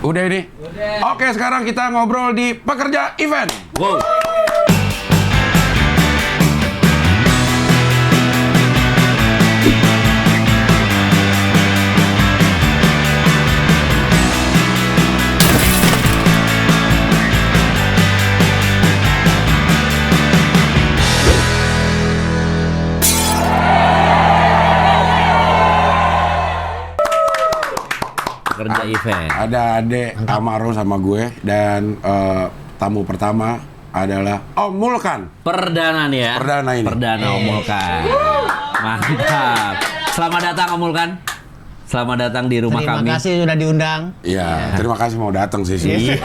Udah ini? Udah. Oke, sekarang kita ngobrol di pekerja event. Wow. Kerja event. Ada Ade, Amaro sama gue, dan tamu pertama adalah Om Mulkan. Perdana nih ya. Perdana ini. Perdana Om Mulkan. Mantap. Selamat datang Om Mulkan. Selamat datang di rumah kami. Terima kasih sudah diundang. Iya, terima kasih mau datang sih. Iya.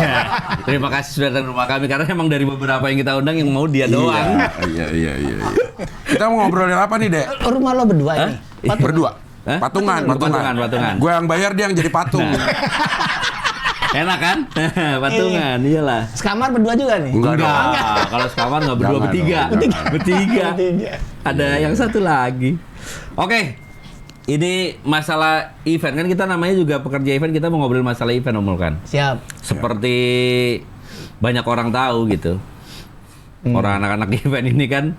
Terima kasih sudah datang ke rumah kami karena emang dari beberapa yang kita undang yang mau dia doang. Iya. Kita mau ngobrolin apa nih, Dek? Rumah lo berdua ini. Berdua. Hah? Patungan. Patungan. Gue yang bayar, dia yang jadi patung. Enak kan? Patungan, iyalah. Sekamar berdua juga nih? Enggak. Kalau sekamar nggak berdua, Jangan bertiga. dong, Bertiga. Ada yang satu lagi. Oke. Ini masalah event kan, kita namanya juga pekerja event, kita mau ngobrol masalah event Om Mulkan. Siap. Seperti banyak orang tahu gitu. Orang anak-anak event ini kan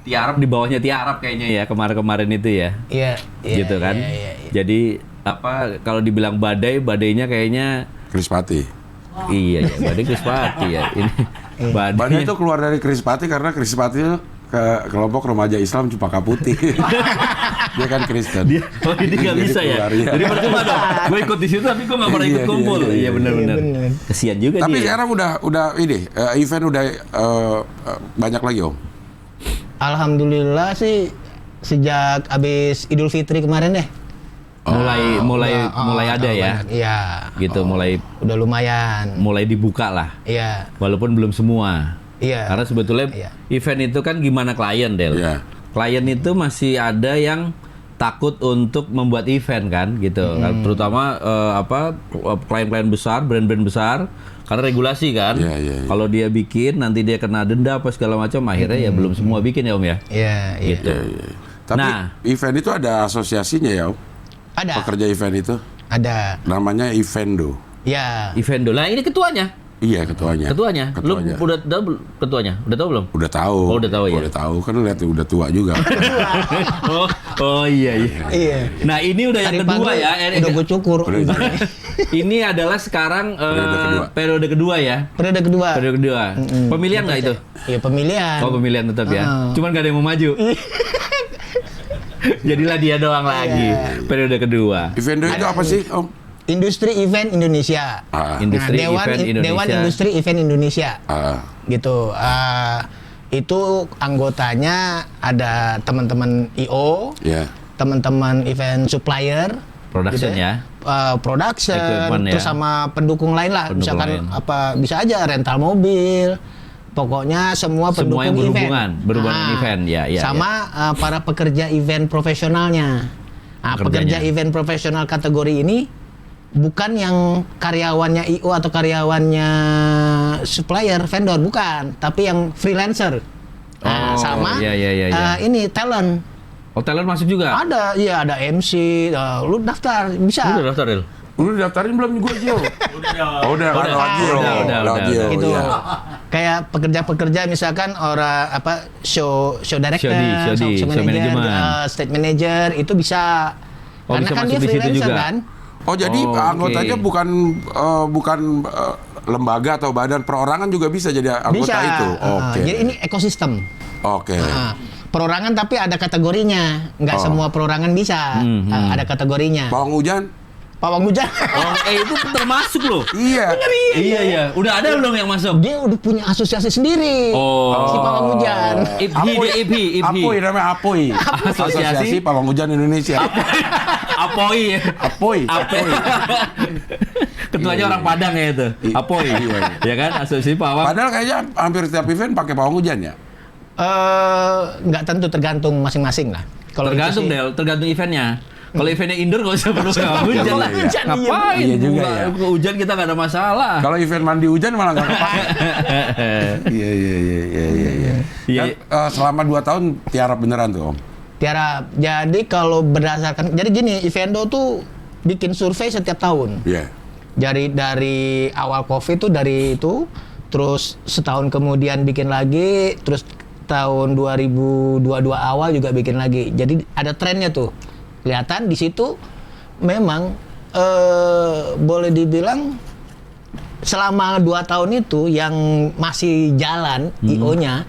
tiarap di bawahnya tiarap kayaknya ya kemarin-kemarin itu ya. Iya. Gitu kan. Iya. Jadi apa kalau dibilang badainya kayaknya Krispati. iya badai Krispati ya. Ini Badai itu keluar dari Krispati karena Krispati itu ke kelompok remaja Islam Cempaka Putih. Dia kan Kristen. Oh ini nggak Jadi bisa ya. keluar, iya. Jadi percuma dong. Gue ikut di situ tapi gue nggak pernah ikut Iya, kumpul. iya. Iya benar-benar. bener. Kesian juga Tapi dia. sekarang udah ini event udah banyak lagi Om. Alhamdulillah sih sejak habis Idul Fitri kemarin deh. Mulai ada ya. banyak. Iya. Gitu mulai Udah lumayan. dibuka lah. Iya. Walaupun belum semua. Iya. Karena sebetulnya Iya. event itu kan gimana klien, Del. Iya. Klien itu masih ada yang takut untuk membuat event kan gitu. Terutama klien-klien besar, brand-brand besar karena regulasi kan. Iya. Kalau dia bikin nanti dia kena denda apa segala macam, akhirnya ya belum semua bikin ya Om ya. Iya. Gitu. Tapi Nah. event itu ada asosiasinya ya Om. Ada. Pekerja event itu Ada. namanya Evendo. Iya. Event lah ini ketuanya. Iya ketuanya. Lu udah tahu ketuanya? Udah tahu belum? Udah tahu. Oh, udah tahu ya? Udah tahu kan lihat udah tua juga. oh iya. Iya. Nah ini udah yang Tadi kedua pagi ya. Udah gue cukur. Ini adalah sekarang periode kedua ya. Periode kedua. Periode kedua. Pemilihan nggak itu? Iya pemilihan. Oh pemilihan tetap ya. Cuman gak ada yang mau maju. Jadilah dia doang lagi. Periode kedua. Evendo itu apa sih Om? Industri Event Indonesia. Industri Dewan, Event Indonesia. Dewan Industri Event Indonesia. Gitu. Itu anggotanya ada teman-teman IO, teman-teman event supplier, Production gitu ya. Production, Equipment terus ya. sama pendukung lain lah. Pendukung Misalkan lain. apa bisa aja rental mobil. Pokoknya semua pendukung yang event. berhubungan dengan event ya. Sama para pekerja event profesionalnya. Nah, pekerja event profesional kategori ini bukan yang karyawannya IO atau karyawannya supplier, vendor, bukan. Tapi yang freelancer. Nah, sama ini talent. Oh talent masuk juga? Ada, iya ada MC. Lu daftar, bisa. Udah daftar, Del? Udah daftarin belum gue Gio? Udah. Udah. Gitu. Kayak pekerja-pekerja misalkan orang show director, show manager, stage manager itu bisa. Oh, Karena bisa kan masuk dia di situ freelancer juga. kan. Oh jadi anggotanya bukan lembaga atau badan perorangan juga bisa jadi anggota Bisa. itu. Oke. Jadi ini ekosistem. Oke. Perorangan tapi ada kategorinya. Nggak semua perorangan bisa. Ada kategorinya. Pawang hujan? Pawang hujan. Oh, itu termasuk loh. Iya. Iya. Udah ada belum yang masuk? Dia udah punya asosiasi sendiri. Si pawang hujan. IPHI. Apoy namanya Apoy. Asosiasi Pawang Hujan Indonesia. Apoy. Ketuanya orang Padang ya itu. Apoy. Ya kan asosiasi pawang. Padahal kayaknya hampir setiap event pakai pawang hujan ya. Nggak tentu, tergantung masing-masing lah. Kalau Tergantung Del, tergantung eventnya. Kalau eventnya indoor nggak usah perlu hujan lah. Hujan, Ngapain? iya juga ya. Hujan kita nggak ada masalah. Kalau event mandi hujan malah nggak kepake. Iya. Iya. Kan, selama 2 tahun tiarap beneran tuh Om. tiarap. Jadi kalau berdasarkan, jadi gini, Evendo tuh bikin survei setiap tahun. Iya. Dari awal COVID tuh dari itu, terus setahun kemudian bikin lagi, terus tahun 2022 awal juga bikin lagi. Jadi ada trennya tuh. Kelihatan di situ memang boleh dibilang selama 2 tahun itu yang masih jalan IO-nya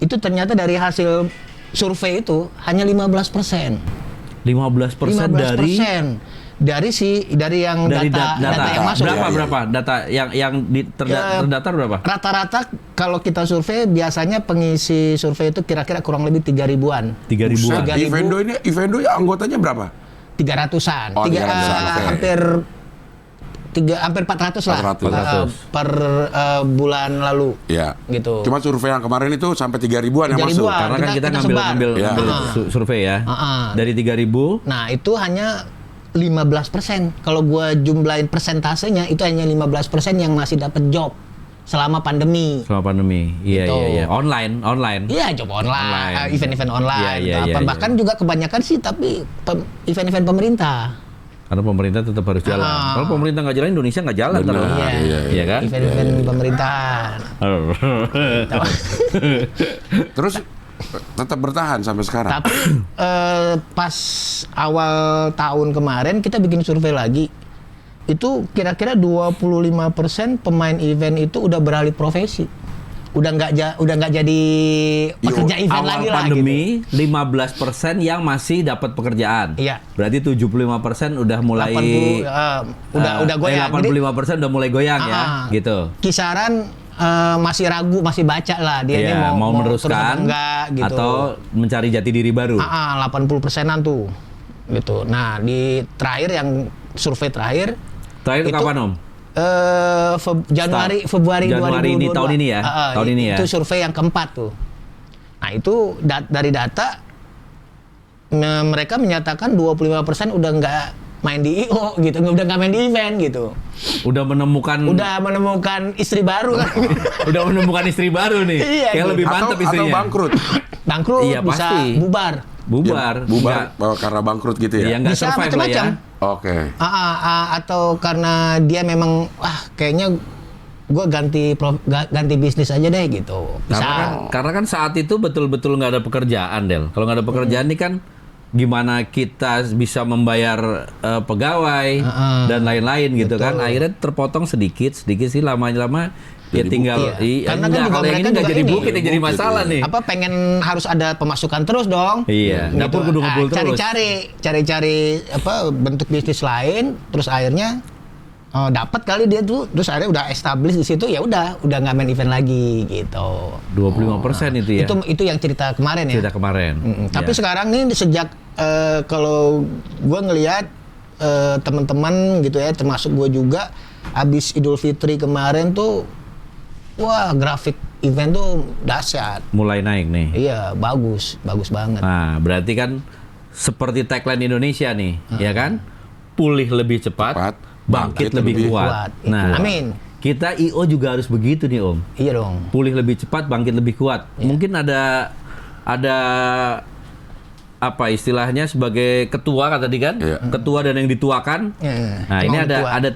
itu ternyata dari hasil survei itu hanya 15%. 15% dari yang data yang masuk. Berapa data yang terdaftar berapa? Rata-rata kalau kita survei biasanya pengisi survei itu kira-kira kurang lebih 3.000-an. 3.000-an. Ivendo anggotanya berapa? 300-an. Oh, 300-an. Hampir 400 lah 400. per bulan lalu. Ya. Gitu. Cuma survei yang kemarin itu sampai 3.000-an yang 3.000-an. masuk. Karena kan kita ngambil survei ya. Dari 3.000. Nah, itu hanya 15%. Kalau gua jumlahin persentasenya itu hanya 15% yang masih dapat job selama pandemi. Iya, gitu. iya. Online. Iya, job online. Event-event online. Iya, Bahkan juga kebanyakan sih tapi event-event pemerintah. Karena pemerintah tetap harus jalan. Kalau pemerintah nggak jalan, Indonesia nggak jalan terus. Iya kan? Event-event pemerintahan. Terus tetap bertahan sampai sekarang. Tapi pas awal tahun kemarin kita bikin survei lagi. Itu kira-kira 25% pemain event itu udah beralih profesi. Udah nggak jadi pekerja event awal lagi lah pandemi, gitu. 15% yang masih dapat pekerjaan. Iya. Berarti 75% udah mulai 80, udah goyang. 85% udah mulai goyang ya, gitu. Kisaran masih ragu, masih baca lah dia ini mau meneruskan terus apa enggak gitu. Atau mencari jati diri baru. 80%-an tuh. Gitu. Nah, di terakhir yang survei terakhir itu kapan, Om? Februari 2022. Ini tahun ini ya. Tahun ini ya. Itu survei yang keempat tuh. Nah, itu dari data mereka menyatakan 25% udah nggak main di IO gitu, udah nggak main di event gitu. Udah menemukan istri baru kan. Udah menemukan istri baru nih. Iya, kayak gitu. lebih mantap istrinya. Atau bangkrut. Bangkrut iya, bisa pasti. bubar. Bubar karena bangkrut gitu ya. Iya, nggak Bisa survive lah ya. macam-macam. Oke. Atau karena dia memang kayaknya gue ganti bisnis aja deh gitu. Bisa. Karena kan saat itu betul-betul nggak ada pekerjaan, Del. Kalau nggak ada pekerjaan nih kan gimana kita bisa membayar pegawai dan lain-lain gitu kan. Akhirnya terpotong sedikit sih lama-lama ya tinggal. Karena kan kalau yang ini nggak jadi bukit, yang jadi masalah nih. Pengen harus ada pemasukan terus dong. Iya. Dapur kudu ngebul terus. Cari bentuk bisnis lain, terus akhirnya dapat kali dia tuh, terus akhirnya udah establish di situ, ya udah nggak main event lagi gitu. 25% itu ya. Itu yang cerita kemarin ya. Cerita kemarin. Tapi sekarang nih sejak kalau gue ngelihat teman-teman gitu ya, termasuk gue juga, abis Idul Fitri kemarin tuh, wah grafik event tuh dahsyat. Mulai naik nih. Iya, bagus banget. Nah, berarti kan seperti tagline Indonesia nih, ya kan? Pulih lebih cepat. Bangkit lebih kuat. Nah, amin. Kita IO juga harus begitu nih, Om. Iya dong. Pulih lebih cepat, bangkit lebih kuat. Iya. Mungkin ada apa istilahnya sebagai ketua kan tadi kan? Iya. Ketua dan yang dituakan. Iya. Nah, Emang ini udah ada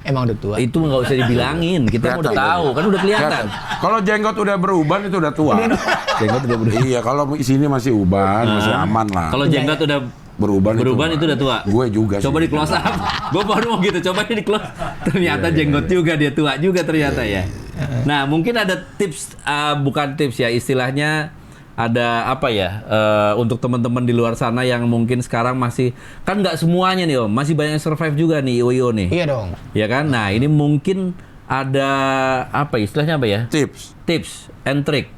Emang udah tua. itu nggak usah dibilangin. Kita udah tahu, kan udah kelihatan. Kalau jenggot udah beruban itu udah tua. Jenggot udah berubah. Iya, kalau sini masih uban, masih aman lah. Kalau jenggot udah Beruban itu udah tua. Gue juga Coba sih. di close up. Gue baru mau gitu. Coba di close. Ternyata jenggot juga dia tua juga ternyata ya. Nah, mungkin ada tips, bukan tips ya, istilahnya ada apa ya, untuk teman-teman di luar sana yang mungkin sekarang masih, kan nggak semuanya nih Om, masih banyak yang survive juga nih IO nih. Iya dong. Ya kan? Nah, ini mungkin ada apa istilahnya apa ya? Tips and trick.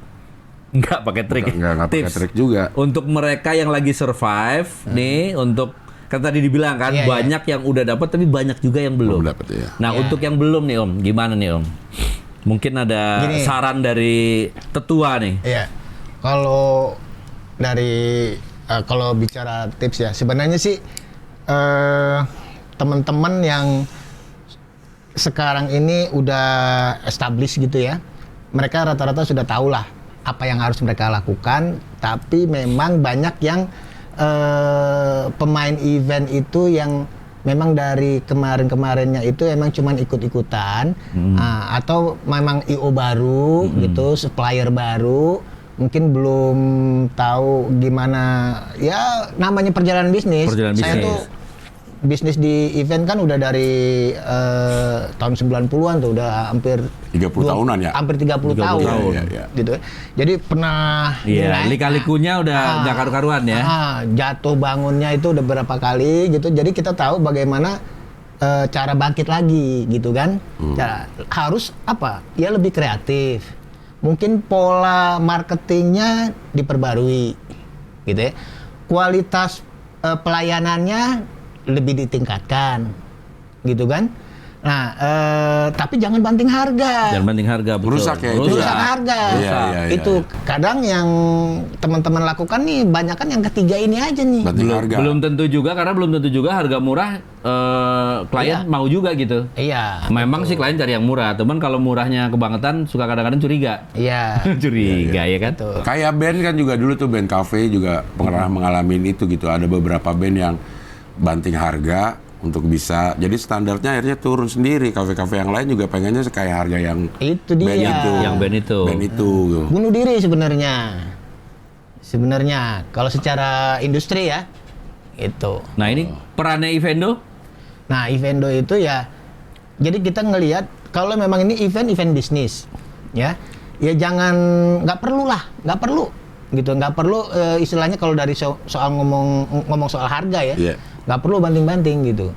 Enggak pakai trik. Enggak pakai trik juga. Untuk mereka yang lagi survive nih, untuk kan tadi dibilang kan banyak yang udah dapat tapi banyak juga yang belum. Dapat ya. Nah, untuk yang belum nih Om, gimana nih Om? Mungkin ada saran dari tetua nih. Iya. Kalau kalau bicara tips ya, sebenarnya sih teman-teman yang sekarang ini udah established gitu ya, mereka rata-rata sudah tahu lah apa yang harus mereka lakukan, tapi memang banyak yang pemain event itu yang memang dari kemarin-kemarinnya itu emang cuman ikut-ikutan, atau memang IO baru gitu, supplier baru, mungkin belum tahu gimana ya namanya perjalanan bisnis. Saya tuh bisnis di event kan udah dari tahun 90-an tuh, udah hampir 30 tahunan ya? Hampir 30 tahun. Iya. Gitu. Jadi pernah lika-likunya udah nggak karu-karuan ya. Jatuh bangunnya itu udah berapa kali gitu. Jadi kita tahu bagaimana cara bangkit lagi gitu kan. Harus apa? Ya lebih kreatif. Mungkin pola marketingnya diperbarui gitu ya. Kualitas pelayanannya lebih ditingkatkan gitu kan. Nah, tapi jangan banting harga. Jangan banting harga, betul. Merusak ya itu. Merusak harga. Iya. Itu kadang yang teman-teman lakukan nih banyak kan yang ketiga ini aja nih. Banting harga. Belum tentu juga, karena belum tentu juga harga murah klien mau juga gitu. Iya. Memang sih klien cari yang murah, teman kalau murahnya kebangetan suka kadang-kadang curiga. Iya. Curiga ya kan. Tuh. Kayak band kan juga dulu tuh band cafe juga pernah mengalami itu gitu. Ada beberapa band yang banting harga untuk bisa, jadi standarnya akhirnya turun sendiri. Kafe-kafe yang lain juga pengennya kayak harga yang itu dia. band itu. Yang band itu. Band itu. Bunuh diri sebenarnya kalau secara industri ya itu. Nah ini perannya Ivendo. Nah Ivendo itu ya, jadi kita ngelihat kalau memang ini event bisnis ya jangan, nggak perlu istilahnya kalau dari soal ngomong soal harga ya, nggak perlu banting-banting gitu.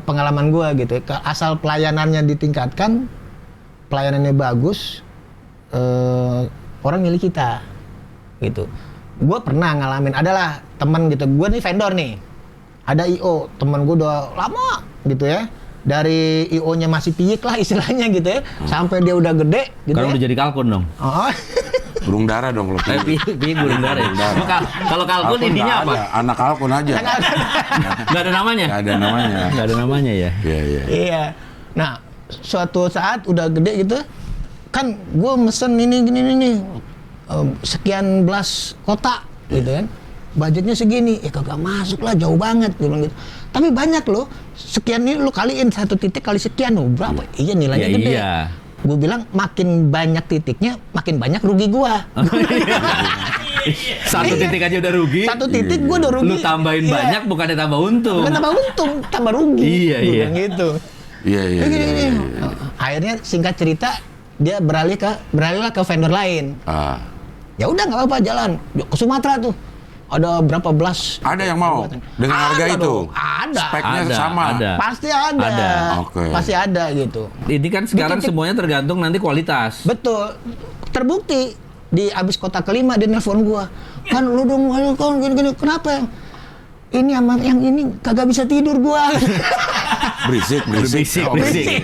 Pengalaman gua gitu, asal pelayanannya ditingkatkan, pelayanannya bagus, orang milih kita gitu. Gua pernah ngalamin, adalah teman gitu, gua nih vendor nih, ada IO, temen gua udah lama gitu ya, dari IO-nya masih piyik lah istilahnya gitu ya, sampai dia udah gede gitu. Karena ya. udah jadi kalkun dong. Burung dara dong kalau Pi burung dara. Kalau kalkun intinya apa? Anak kalkun aja. Nggak ada namanya. Nggak ada namanya ya. Iya. Nah, suatu saat udah gede gitu, kan gue mesen ini sekian belas kotak gitu kan. Budgetnya segini, kagak masuk lah, jauh banget gue bilang gitu. Tapi banyak loh, sekian ini lu kaliin satu titik kali sekian loh, berapa? Iya nilainya gede. Iya. Gue bilang makin banyak titiknya, makin banyak rugi gua. Satu titik aja udah rugi. Satu titik gua udah rugi. Lu tambahin banyak, bukannya tambah untung. Bukan tambah untung, tambah rugi. Iya. Gitu. Iya. Akhirnya singkat cerita dia beralihlah ke vendor lain. Ya udah nggak apa-apa, jalan ke Sumatera tuh. Ada berapa belas? Ada yang mau dengan harga itu? Ada. Speknya sama. Ada. Pasti ada. Oke. Pasti ada gitu. Ini kan sekarang semuanya tergantung nanti kualitas. Betul. Terbukti di abis kota kelima dia nelfon gua. Kan lu dong kan gini kenapa? Ini sama yang ini kagak bisa tidur gua. Berisik.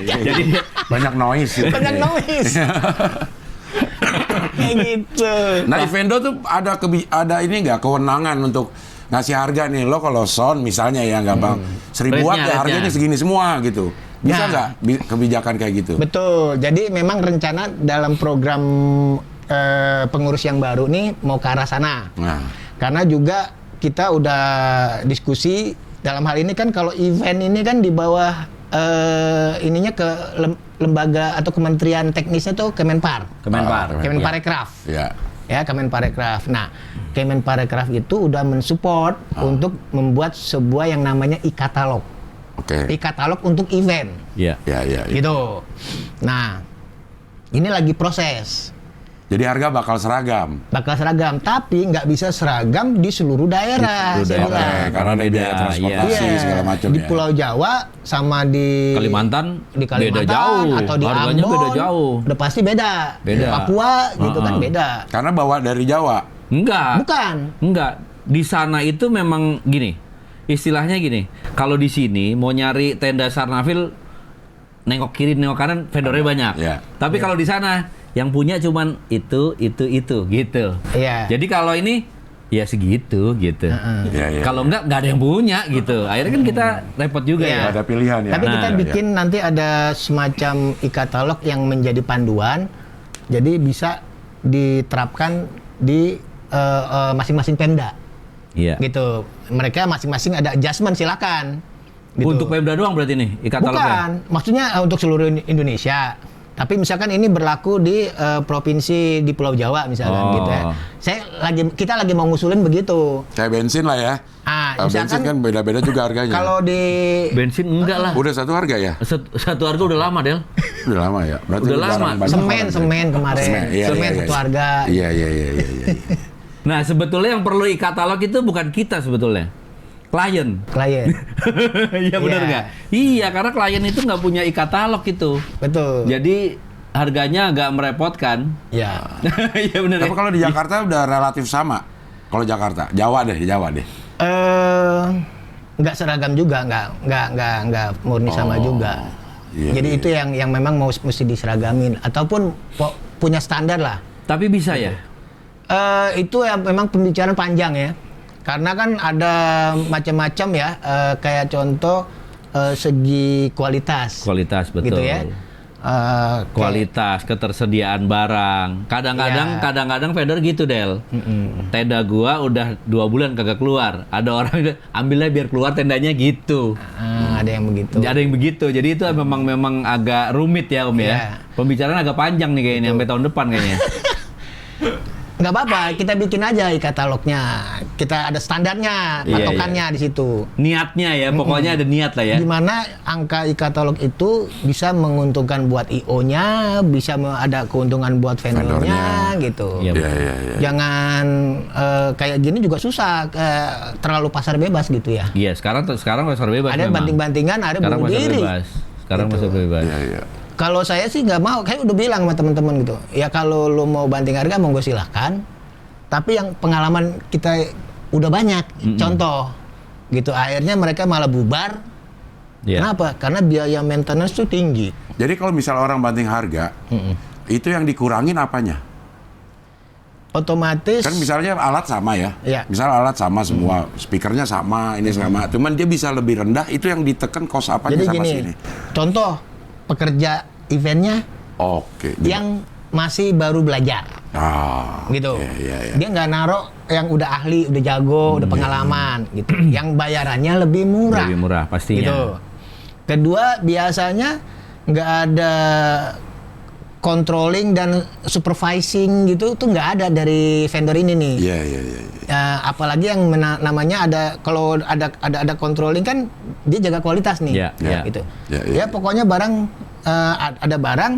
Jadi banyak noise. Banyak noise. Kayak gitu. Nah, Ivendo tuh ada ini nggak kewenangan untuk ngasih harga nih, lo kalau sound misalnya ya gampang 1.000 watt ya harganya segini semua gitu. Bisa nggak kebijakan kayak gitu? Betul. Jadi memang rencana dalam program pengurus yang baru nih mau ke arah sana. Karena juga kita udah diskusi dalam hal ini kan, kalau event ini kan di bawah ininya ke lembaga atau kementerian teknisnya tuh Kemenparekraf. Ya, Kemenparekraf. Nah, Kemenparekraf itu udah mensupport untuk membuat sebuah yang namanya e-katalog. E-katalog untuk event. Iya. Gitu. Nah, ini lagi proses. Jadi harga bakal seragam. Tapi nggak bisa seragam di seluruh daerah. Karena ada biaya transportasi segala macam. Di Pulau Jawa sama di Kalimantan beda jauh. Atau di harganya Ambon, beda jauh. Udah pasti beda. Papua gitu kan beda. Karena bawa dari Jawa. Bukan. Di sana itu memang gini. Istilahnya gini. Kalau di sini mau nyari tenda Sarnafil, nengok kiri, nengok kanan, vendornya banyak. Tapi kalau di sana yang punya cuman itu gitu. Iya. Jadi kalau ini ya segitu gitu. Kalau enggak ada yang punya gitu. Akhirnya kan kita repot juga ya. Ada pilihan ya. Tapi kita bikin nanti ada semacam e-katalog yang menjadi panduan. Jadi bisa diterapkan di masing-masing Pemda. Iya. Gitu. Mereka masing-masing ada adjustment, silakan. Gitu. Untuk Pemda doang berarti nih e-katalognya? Bukan, maksudnya untuk seluruh Indonesia. Tapi misalkan ini berlaku di provinsi di Pulau Jawa misalkan gitu ya. Kita lagi mau ngusulin begitu. Kayak bensin lah ya. Bensin kan beda-beda juga harganya. Kalau di Bensin enggak lah. Udah satu harga ya? Satu harga udah lama, Del. Udah lama ya? Berarti Udah jarang lama. banyak orang semen kemarin. Semen satu harga. Iya. Nah, sebetulnya yang perlu e-katalog itu bukan kita sebetulnya. Klien. Iya benar Iya. nggak? Iya, karena klien itu nggak punya e-katalog itu. Betul. Jadi harganya agak merepotkan. Ya. Iya benar. Tapi kalau di Jakarta udah relatif sama. Kalau Jakarta, Jawa deh. Nggak seragam juga, nggak murni sama juga. Iya, Jadi itu yang memang mesti diseragamin ataupun punya standar lah. Tapi bisa ya? Itu ya memang pembicaraan panjang ya. Karena kan ada macam-macam ya, kayak contoh segi kualitas. Kualitas, betul. Gitu ya. Kualitas, ketersediaan barang. Kadang-kadang vendor gitu, Del. Tenda gua udah 2 bulan kagak keluar. Ada orang ambilnya biar keluar tendanya gitu. Ada yang begitu. Ada yang begitu. Jadi itu memang agak rumit ya, Om ya. Iya. Pembicaraan agak panjang nih kayaknya sampai tahun depan kayaknya. Nggak apa-apa, kita bikin aja e-katalognya. Kita ada standarnya, Iya, patokannya di situ. Niatnya ya, pokoknya ada niat lah ya. Di mana angka e-katalog itu bisa menguntungkan buat IO-nya, bisa ada keuntungan buat vendornya gitu. Iya, Iya. Jangan kayak gini juga susah, terlalu pasar bebas gitu ya. Iya, sekarang pasar bebas Ada memang. banting-bantingan, ada Sekarang bunuh pasar diri. bebas. Sekarang Gitu. pasar bebas. Iya. Kalau saya sih nggak mau, kayak udah bilang sama teman-teman gitu. Ya kalau lo mau banting harga, monggo silahkan. Tapi yang pengalaman kita udah banyak, contoh gitu. Akhirnya mereka malah bubar. Iya. Kenapa? Karena biaya maintenance tuh tinggi. Jadi kalau misal orang banting harga, itu yang dikurangin apanya? Otomatis. Kan misalnya alat sama ya. Iya. Misal alat sama semua, speakernya sama, ini sama. Cuman dia bisa lebih rendah, itu yang ditekan kos apanya Jadi sama gini, sini. contoh pekerja eventnya Oke. yang masih baru belajar. Gitu. Iya. Dia nggak naruh yang udah ahli, udah jago, udah pengalaman gitu. Yang bayarannya lebih murah. Lebih murah pastinya. Gitu. Kedua, biasanya nggak ada controlling dan supervising gitu tuh nggak ada dari vendor ini nih. Iya. Apalagi yang namanya ada, kalau ada controlling kan dia jaga kualitas nih. Iya. Gitu. Iya. Ya pokoknya barang ada barang,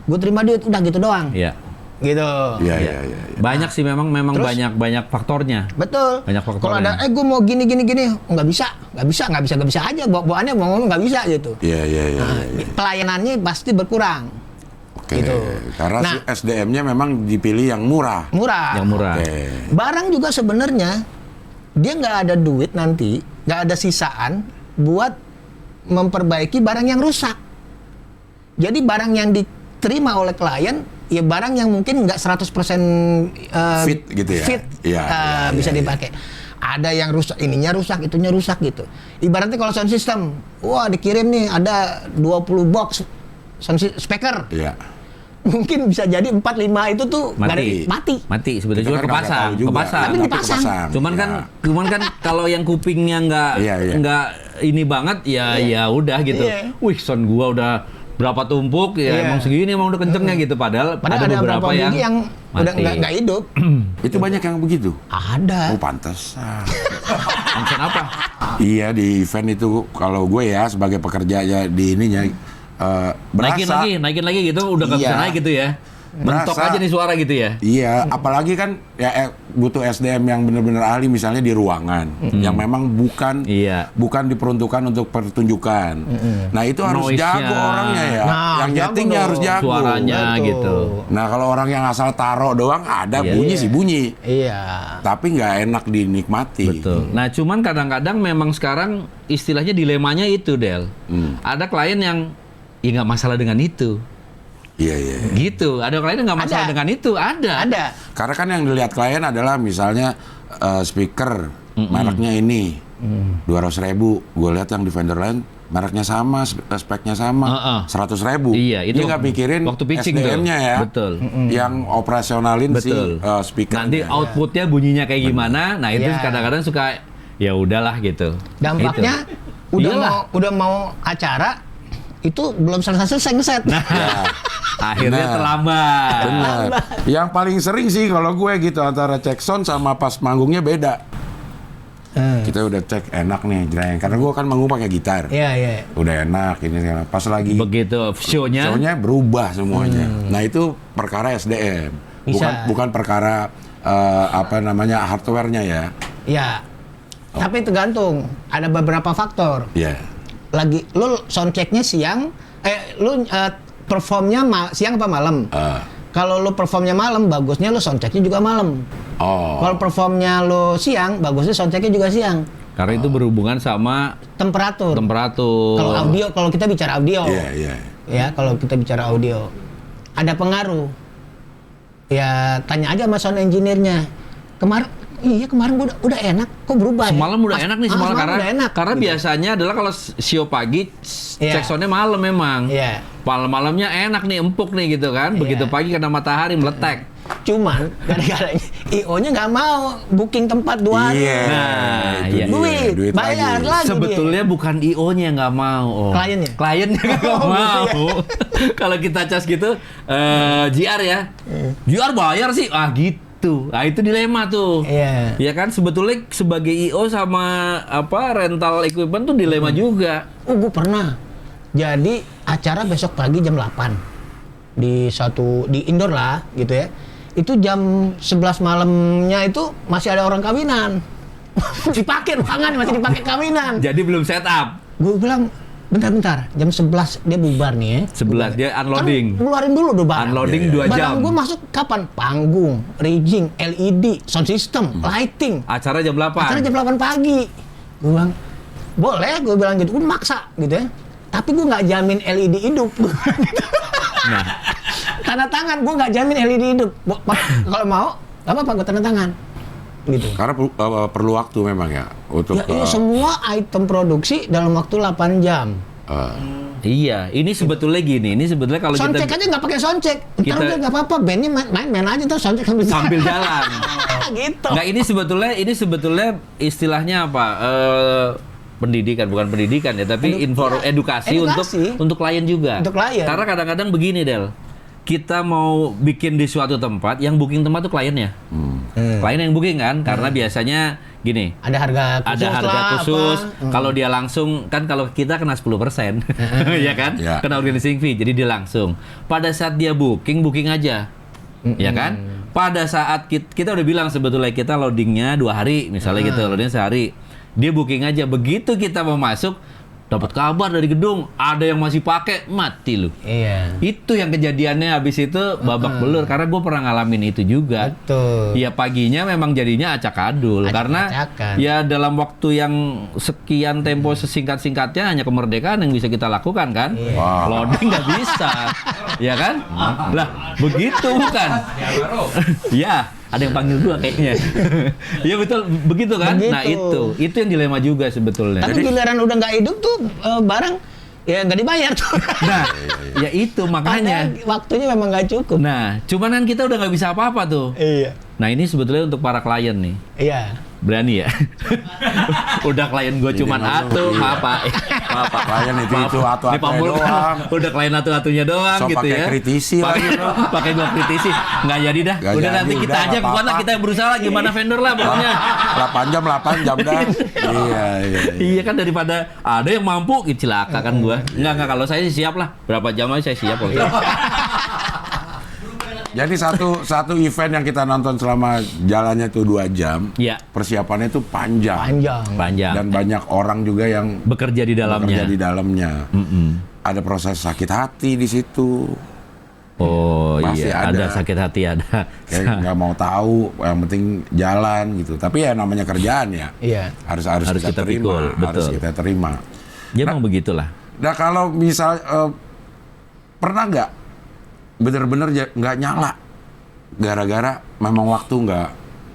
gue terima duit udah gitu doang. Iya. Gitu. Iya. Banyak sih memang Terus? banyak faktornya. Betul. Banyak faktornya. Kalau ada, gue mau gini, nggak bisa aja. Bawaannya mau ngomong nggak bisa gitu. Iya. Pelayanannya pasti berkurang. Oke. Gitu. Karena Nah, SDM-nya memang dipilih yang murah. Yang murah. Oke. Barang juga sebenarnya dia nggak ada duit nanti, nggak ada sisaan buat memperbaiki barang yang rusak. Jadi barang yang diterima oleh klien, ya barang yang mungkin nggak 100% Fit gitu ya? Fit, Iya, bisa iya. dipakai. Ada yang rusak, ininya rusak, itunya rusak gitu. Ibaratnya kalau sound system, wah dikirim nih ada 20 box sound speaker. Iya. Mungkin bisa jadi 4-5 itu tuh Mati. mati. Sebetulnya Kita juga kan nggak kepasang. tahu juga. Tapi dipasang. Cuman kan kalau yang kupingnya Iya. nggak ini banget ya udah gitu. Iya. Wih, sound gua udah berapa tumpuk ya Iya. emang segini emang udah kencengnya gitu. Padahal ada beberapa yang udah mati. nggak hidup. Itu banyak yang begitu. Ada. Oh, pantas. Mention apa? Iya, di event itu kalau gue ya sebagai pekerja ya di ininya berasa. Naikin lagi gitu udah nggak Iya. bisa naik gitu ya. Mentok Berasa. aja nih suara gitu ya. Iya, apalagi kan ya butuh SDM yang benar-benar ahli misalnya di ruangan yang memang bukan Iya. bukan diperuntukkan untuk pertunjukan. Nah, itu harus Noise-nya. jago orangnya ya. Nah, yang jago nyetingnya dong. harus jago. Suaranya Betul. gitu. Nah, kalau orang yang asal taruh doang ada Iya. bunyi sih bunyi, Iya. tapi nggak enak dinikmati. Betul. Nah, cuman kadang-kadang memang sekarang istilahnya dilemanya itu, Del. Ada klien yang ya nggak masalah dengan itu. Iya. Gitu. Ada klien yang nggak masalah Ada. dengan itu. Ada. Karena kan yang dilihat klien adalah misalnya speaker mereknya ini 200.000, gue lihat yang di vendor lain mereknya sama, speknya sama, Heeh. 100.000. Iya, itu dia nggak pikirin waktu pitching tuh. SDM-nya ya, Betul. yang operasionalin si Betul. speaker. Nanti outputnya bunyinya kayak gimana? Nah itu Iya. kadang-kadang suka ya udahlah gitu. Dampaknya Itu. udah Iyalah. mau acara itu belum selesai ngeset. Nah, akhirnya Benar. terlambat. Benar. Yang paling sering sih kalau gue gitu antara cek sound sama pas manggungnya beda. Kita udah cek enak nih, jreng. Karena gue kan manggung pakai gitar. Iya, iya. Udah enak ini segala. Pas lagi Begitu show-nya. show-nya berubah semuanya. Nah itu perkara SDM, Bisa. bukan perkara apa namanya hardware-nya ya. Iya. Tapi tergantung, ada beberapa faktor. Iya. Lagi lu soundchecknya siang, lu performnya siang apa malam? Kalau lu performnya malam, bagusnya lu soundchecknya juga malam. Oh. Kalau performnya lu siang, bagusnya soundchecknya juga siang. Karena itu berhubungan sama Temperatur. temperatur. Kalau audio, kalau kita bicara audio, Iya, iya. ya kalau kita bicara audio, ada pengaruh. Ya tanya aja sama sound engineer-nya. Kemarin gua udah enak, kok berubah? ya? Semalam udah enak nih semalam karena udah enak. karena Gitu. biasanya adalah kalau show pagi Iya. cek soundnya malam memang. Iya. Malamnya enak nih, empuk nih gitu kan. Begitu Iya. pagi kena matahari meletek. Cuman gara-gara IO-nya nggak mau booking tempat 2 hari. Iya. Nah, itu iya. dia, Duit, bayar lagi Sebetulnya bukan IO-nya yang nggak mau. Om. Kliennya? Kliennya nggak Oh, mau. Kalau kita cas gitu, JR ya. JR bayar sih. Ah gitu. Nah itu dilema tuh. Iya. Ya kan sebetulnya sebagai IO sama apa rental equipment tuh dilema juga. Gue pernah. Jadi acara besok pagi jam 8 di indoor lah gitu ya. Itu jam 11 malamnya itu masih ada orang kawinan. Dipakai ruangan masih dipakai kawinan. Jadi belum setup. Gue bilang bentar, jam 11 dia bubar nih ya. 11 dia unloading. Kan ngeluarin dulu tuh barang. Unloading Iya, 2 jam. Barang gue masuk kapan? Panggung, rigging, LED, sound system, lighting. Acara jam 8. Acara jam 8 pagi. Gue bilang, boleh, gue bilang gitu. Gue maksa gitu ya. Tapi gue nggak jamin LED hidup. Nah, Tanda tangan, gue nggak jamin LED hidup. Kalau mau, nggak apa-apa, gue tanda tangan. Gitu. Karena perlu waktu memang ya untuk Ya, ini semua item produksi dalam waktu 8 jam. iya, ini sebetulnya gini. Ini sebetulnya kalau Soundcheck kita aja nggak pakai soundcheck. Ntar kita- udah nggak apa-apa, bandnya main aja tuh soundcheck sambil sambil jalan. gitu. Nggak, ini sebetulnya istilahnya apa? Pendidikan, bukan pendidikan ya, tapi edukasi Edukasi. untuk klien juga. Untuk klien. Karena kadang-kadang begini, Del. Kita mau bikin di suatu tempat, yang booking tempat tuh kliennya. Klien yang booking kan, karena biasanya gini, Ada harga khusus ada harga lah, khusus. apa. Kalau dia langsung kan kalau kita kena 10%. Ya kan? Ya. Kena organizing fee. Jadi dia langsung. Pada saat dia booking aja. Ya kan? Pada saat kita udah bilang sebetulnya kita loadingnya 2 hari, misalnya gitu, loadingnya sehari. Dia booking aja. Begitu kita mau masuk, dapat kabar dari gedung, ada yang masih pakai, mati lu. Iya. Itu yang kejadiannya habis itu babak belur karena gue pernah ngalamin itu juga. Betul. Ya paginya memang jadinya acak-adul karena Acak-acakan. ya dalam waktu yang sekian tempo sesingkat-singkatnya hanya kemerdekaan yang bisa kita lakukan kan. Wah. Loading nggak bisa. Ya kan? Lah, begitu bukan? Ya, ada yang panggil gua kayaknya. Ya betul, begitu kan? Begitu. Nah, itu yang dilema juga sebetulnya. Tapi giliran udah nggak hidup tuh barang ya nggak dibayar tuh. Nah, ya itu makanya. Padahal waktunya memang nggak cukup. Nah, cuman kan kita udah nggak bisa apa-apa tuh. Iya. Nah, ini sebetulnya untuk para klien nih. Iya. Berani ya? Udah klien gue cuman ngomong, atu, iya. maaf Pak. Maaf Pak. Klien itu Maaf. atu-atunya Ini Pamul kan doang. udah klien atu-atunya doang So, gitu pakai ya. kritisi lagi lo. Pakai gua kritisi. Nggak jadi dah. Nggak Udah jadi, nanti kita udah, aja nggak pokoknya apa-apa. kita yang berusaha lah gimana vendor lah pokoknya. 8 jam dah. Iya. Iya kan daripada ada yang mampu celaka kan gua. Enggak kalau saya sih siap lah. Berapa jam aja saya siap kok. Jadi satu event yang kita nonton selama jalannya tuh 2 jam, Iya. persiapannya tuh panjang. Panjang. Dan banyak orang juga yang Bekerja di dalamnya. bekerja di dalamnya. Ada proses sakit hati di situ. Oh Pasti iya, ada. ada sakit hati ada. Kayak nggak mau tahu, yang penting jalan gitu. Tapi ya namanya kerjaan ya. Iya. Harus kita kita terima, pikul, harus betul. kita terima. Ya emang begitulah. Nah kalau misal pernah nggak bener-bener nggak nyala gara-gara memang waktu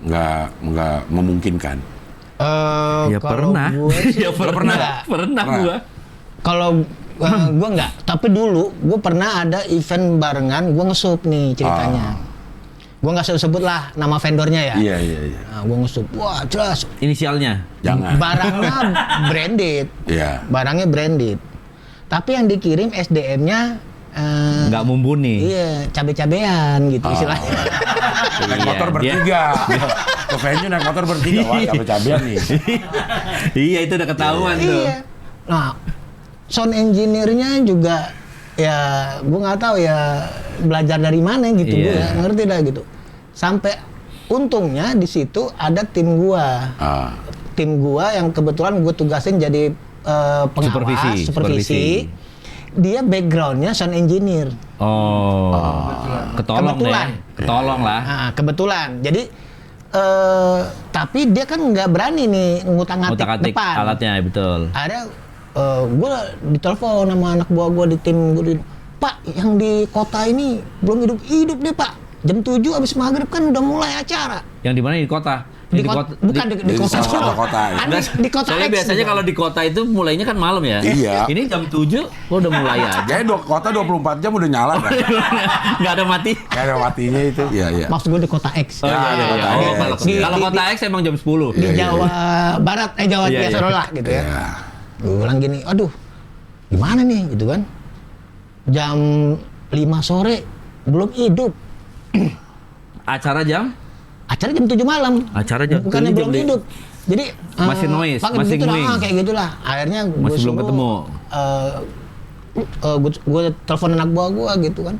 nggak memungkinkan. Ya Kalau pernah. gue sih Ya pernah. enggak. Pernah gua. Kalau gue nggak, tapi dulu gue pernah ada event barengan, gue nge-sup nih ceritanya. Gue nggak sebut lah nama vendornya ya. Iya. Nah, gue nge-sup, wah jelas. Inisialnya. Jangan. Barangnya branded. Iya. Barangnya branded. Tapi yang dikirim SDM-nya Nggak mumpuni. iya, cabe-cabean gitu istilahnya. Naik motor Dia- bertiga. Ke venue naik motor bertiga. Wah, cabe-cabean nih. Iya, itu udah ketahuan tuh. Iya. Nah, sound engineer-nya juga ya gue nggak tahu ya belajar dari mana gitu, gue Iya. nggak ngerti dah gitu. Sampai untungnya di situ ada tim gua. Tim gua yang kebetulan gue tugasin jadi pengawas, supervisi. Dia backgroundnya sound engineer. Oh. Ketolong Kebetulan. deh. Ketolong lah. Nah, kebetulan. Jadi tapi dia kan nggak berani nih ngutang-ngatik Ngutak-ngatik depan. alatnya, betul. Ada gue ditelepon sama anak buah gue di tim gue, Pak, yang di kota ini belum hidup deh Pak. Jam 7 abis maghrib kan udah mulai acara. Yang di mana di kota? Di kota, bukan di di kota. salah satu kota, ya. Ada di kota Soalnya X biasanya juga. kalau di kota itu mulainya kan malam ya. Iya. Ini jam 7 lo udah mulai aja. Kayaknya kota 24 jam udah nyala kan? Nggak ada mati. Kayak ada matinya itu. Iya. Maksud gue di kota X. Oh iya, iya, iya. kota Oh, X. kalau kalau kota X emang jam 10. Di Jawa Barat, Jawa Iya, biasa iya. lah gitu ya. Iya. Gue bilang gini, aduh, gimana nih gitu kan? Jam 5 sore belum hidup. Acara jam? Acara jam 7 malam. Acara jam Bukannya 7 belum jam hidup. Jadi Masih noise, pakai masih begitu dah, ngling. kayak gitulah. Akhirnya gue Masih belum ketemu. gue telepon anak buah gue gitu kan.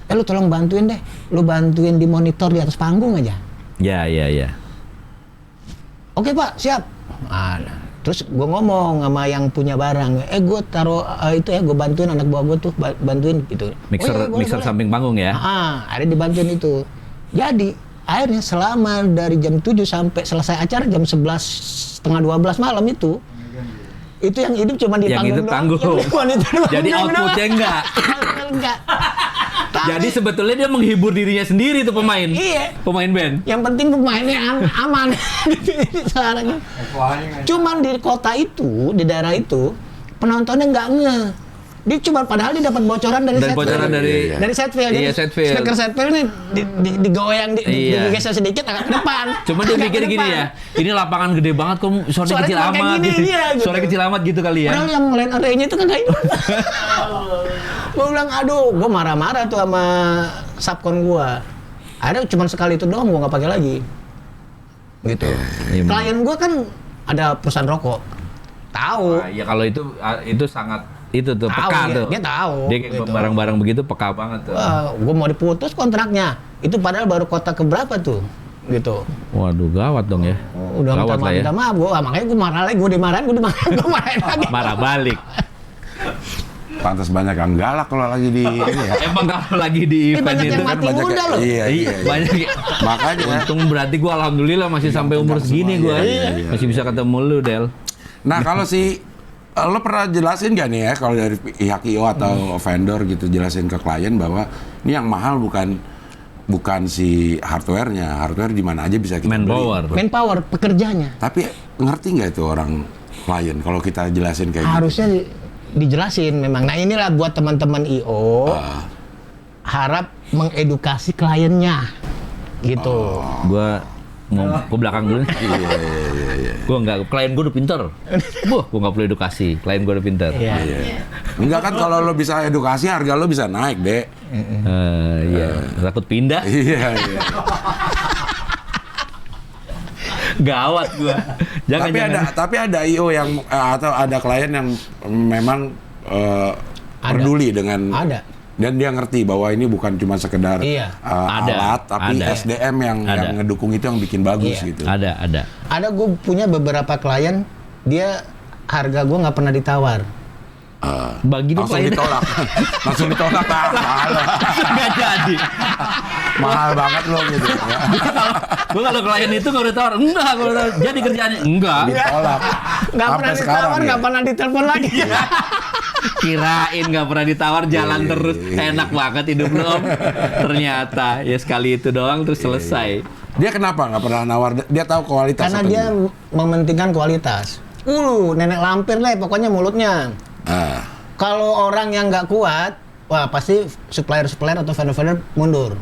Lu tolong bantuin deh. Lu bantuin di monitor di atas panggung aja. Ya. Oke Pak, siap. Terus gue ngomong sama yang punya barang. Gue taruh itu ya, gue bantuin anak buah gue tuh bantuin gitu. Mixer Oh, iya, boleh, mixer boleh. samping panggung ya. Akhirnya dibantuin itu. Jadi akhirnya selama dari jam 7 sampai selesai acara jam 11:30 12 malam itu yang hidup cuma di Yang panggung hidup doang. panggung. Yang monitor doang. Jadi Yang outputnya doang. enggak. Enggak. Jadi sebetulnya dia menghibur dirinya sendiri tuh pemain. Iya. Pemain band. Yang penting pemainnya aman. Caranya. Cuman di kota itu, di daerah itu, penontonnya nggak nge. Dia cuma padahal dia dapat bocoran dari Dan set bocoran field. dari Dari set field. Iya, Jadi set field. Speaker set field nih digoyang, Iya. digeser sedikit agak ke depan. Cuma dia Agak mikir ke gini depan. ya, ini lapangan gede banget kok suaranya Suaranya kecil cuma kayak amat gini, gitu. iya, gitu. Suara kecil amat gitu kali ya. Padahal yang lain arenya itu kagak hidup. Gue bilang, aduh, gue marah-marah tuh sama subkon gue. Ada cuma sekali itu doang, gue nggak pakai lagi. Gitu. Iya, Klien gue kan ada perusahaan rokok. Tahu. Wah, ya kalau itu sangat itu tuh Tahu, peka dia- tuh. dia tahu, Dia kayak gitu. barang-barang begitu peka banget tuh. Gue mau diputus kontraknya. Itu padahal baru kota keberapa tuh, gitu. Waduh, gawat dong ya. Udah Gawat lah ya. minta maaf, makanya gue marah lagi, gue dimarahin lagi. Marah balik. Pantas banyak yang galak kalau lagi di ini ya. Emang kalau lagi di event banyak itu yang mati banyak muda loh. Iya. banyak. Makanya Untung berarti gua alhamdulillah masih sampai umur kejar segini semua. gua. Iya. Masih bisa ketemu lu, Del. Nah, kalau lo pernah jelasin gak nih ya kalau dari pihak IO atau vendor gitu jelasin ke klien bahwa ini yang mahal bukan si hardware-nya. Hardware di mana aja bisa kita Manpower. beli. Manpower, pekerjanya. Tapi ngerti nggak itu orang klien kalau kita jelasin kayak gitu? Harusnya dijelasin memang. Nah inilah buat teman-teman IO harap mengedukasi kliennya gitu. Gua mau ke belakang dulu. Iya. Gua enggak, klien gua udah pinter. Gua enggak perlu edukasi, klien gua udah pinter. Iya. Enggak kan kalau lo bisa edukasi harga lo bisa naik, Dek. Iya, takut pindah. Iya. Gawat gua. Jangan Tapi ada IO yang atau ada klien yang memang peduli dengan Ada. dan dia ngerti bahwa ini bukan cuma sekedar Iya. Ada. alat tapi Ada. SDM yang Ada. ngedukung itu yang bikin bagus Iya. gitu. Ada. Ada gue punya beberapa klien, dia harga gue nggak pernah ditawar. Bagi tuh Langsung klien. ditolak. Langsung ditolak. Mahal. Enggak jadi. Mahal banget lo gitu ya. Gua kalau klien itu enggak udah tawar. Enggak, kalau jadi kerjaannya enggak. Ditolak. Nggak Sampai pernah sekarang ditawar, ya. nggak pernah ditelepon lagi. Kirain nggak pernah ditawar, jalan Iya. terus. Enak banget hidup lu, Om. Ternyata ya sekali itu doang terus selesai. Dia kenapa nggak pernah nawar? Dia tahu kualitas Karena atau dia gimana? mementingkan kualitas. Nenek lampir lah pokoknya mulutnya. Kalau orang yang nggak kuat, wah pasti supplier atau vendor mundur.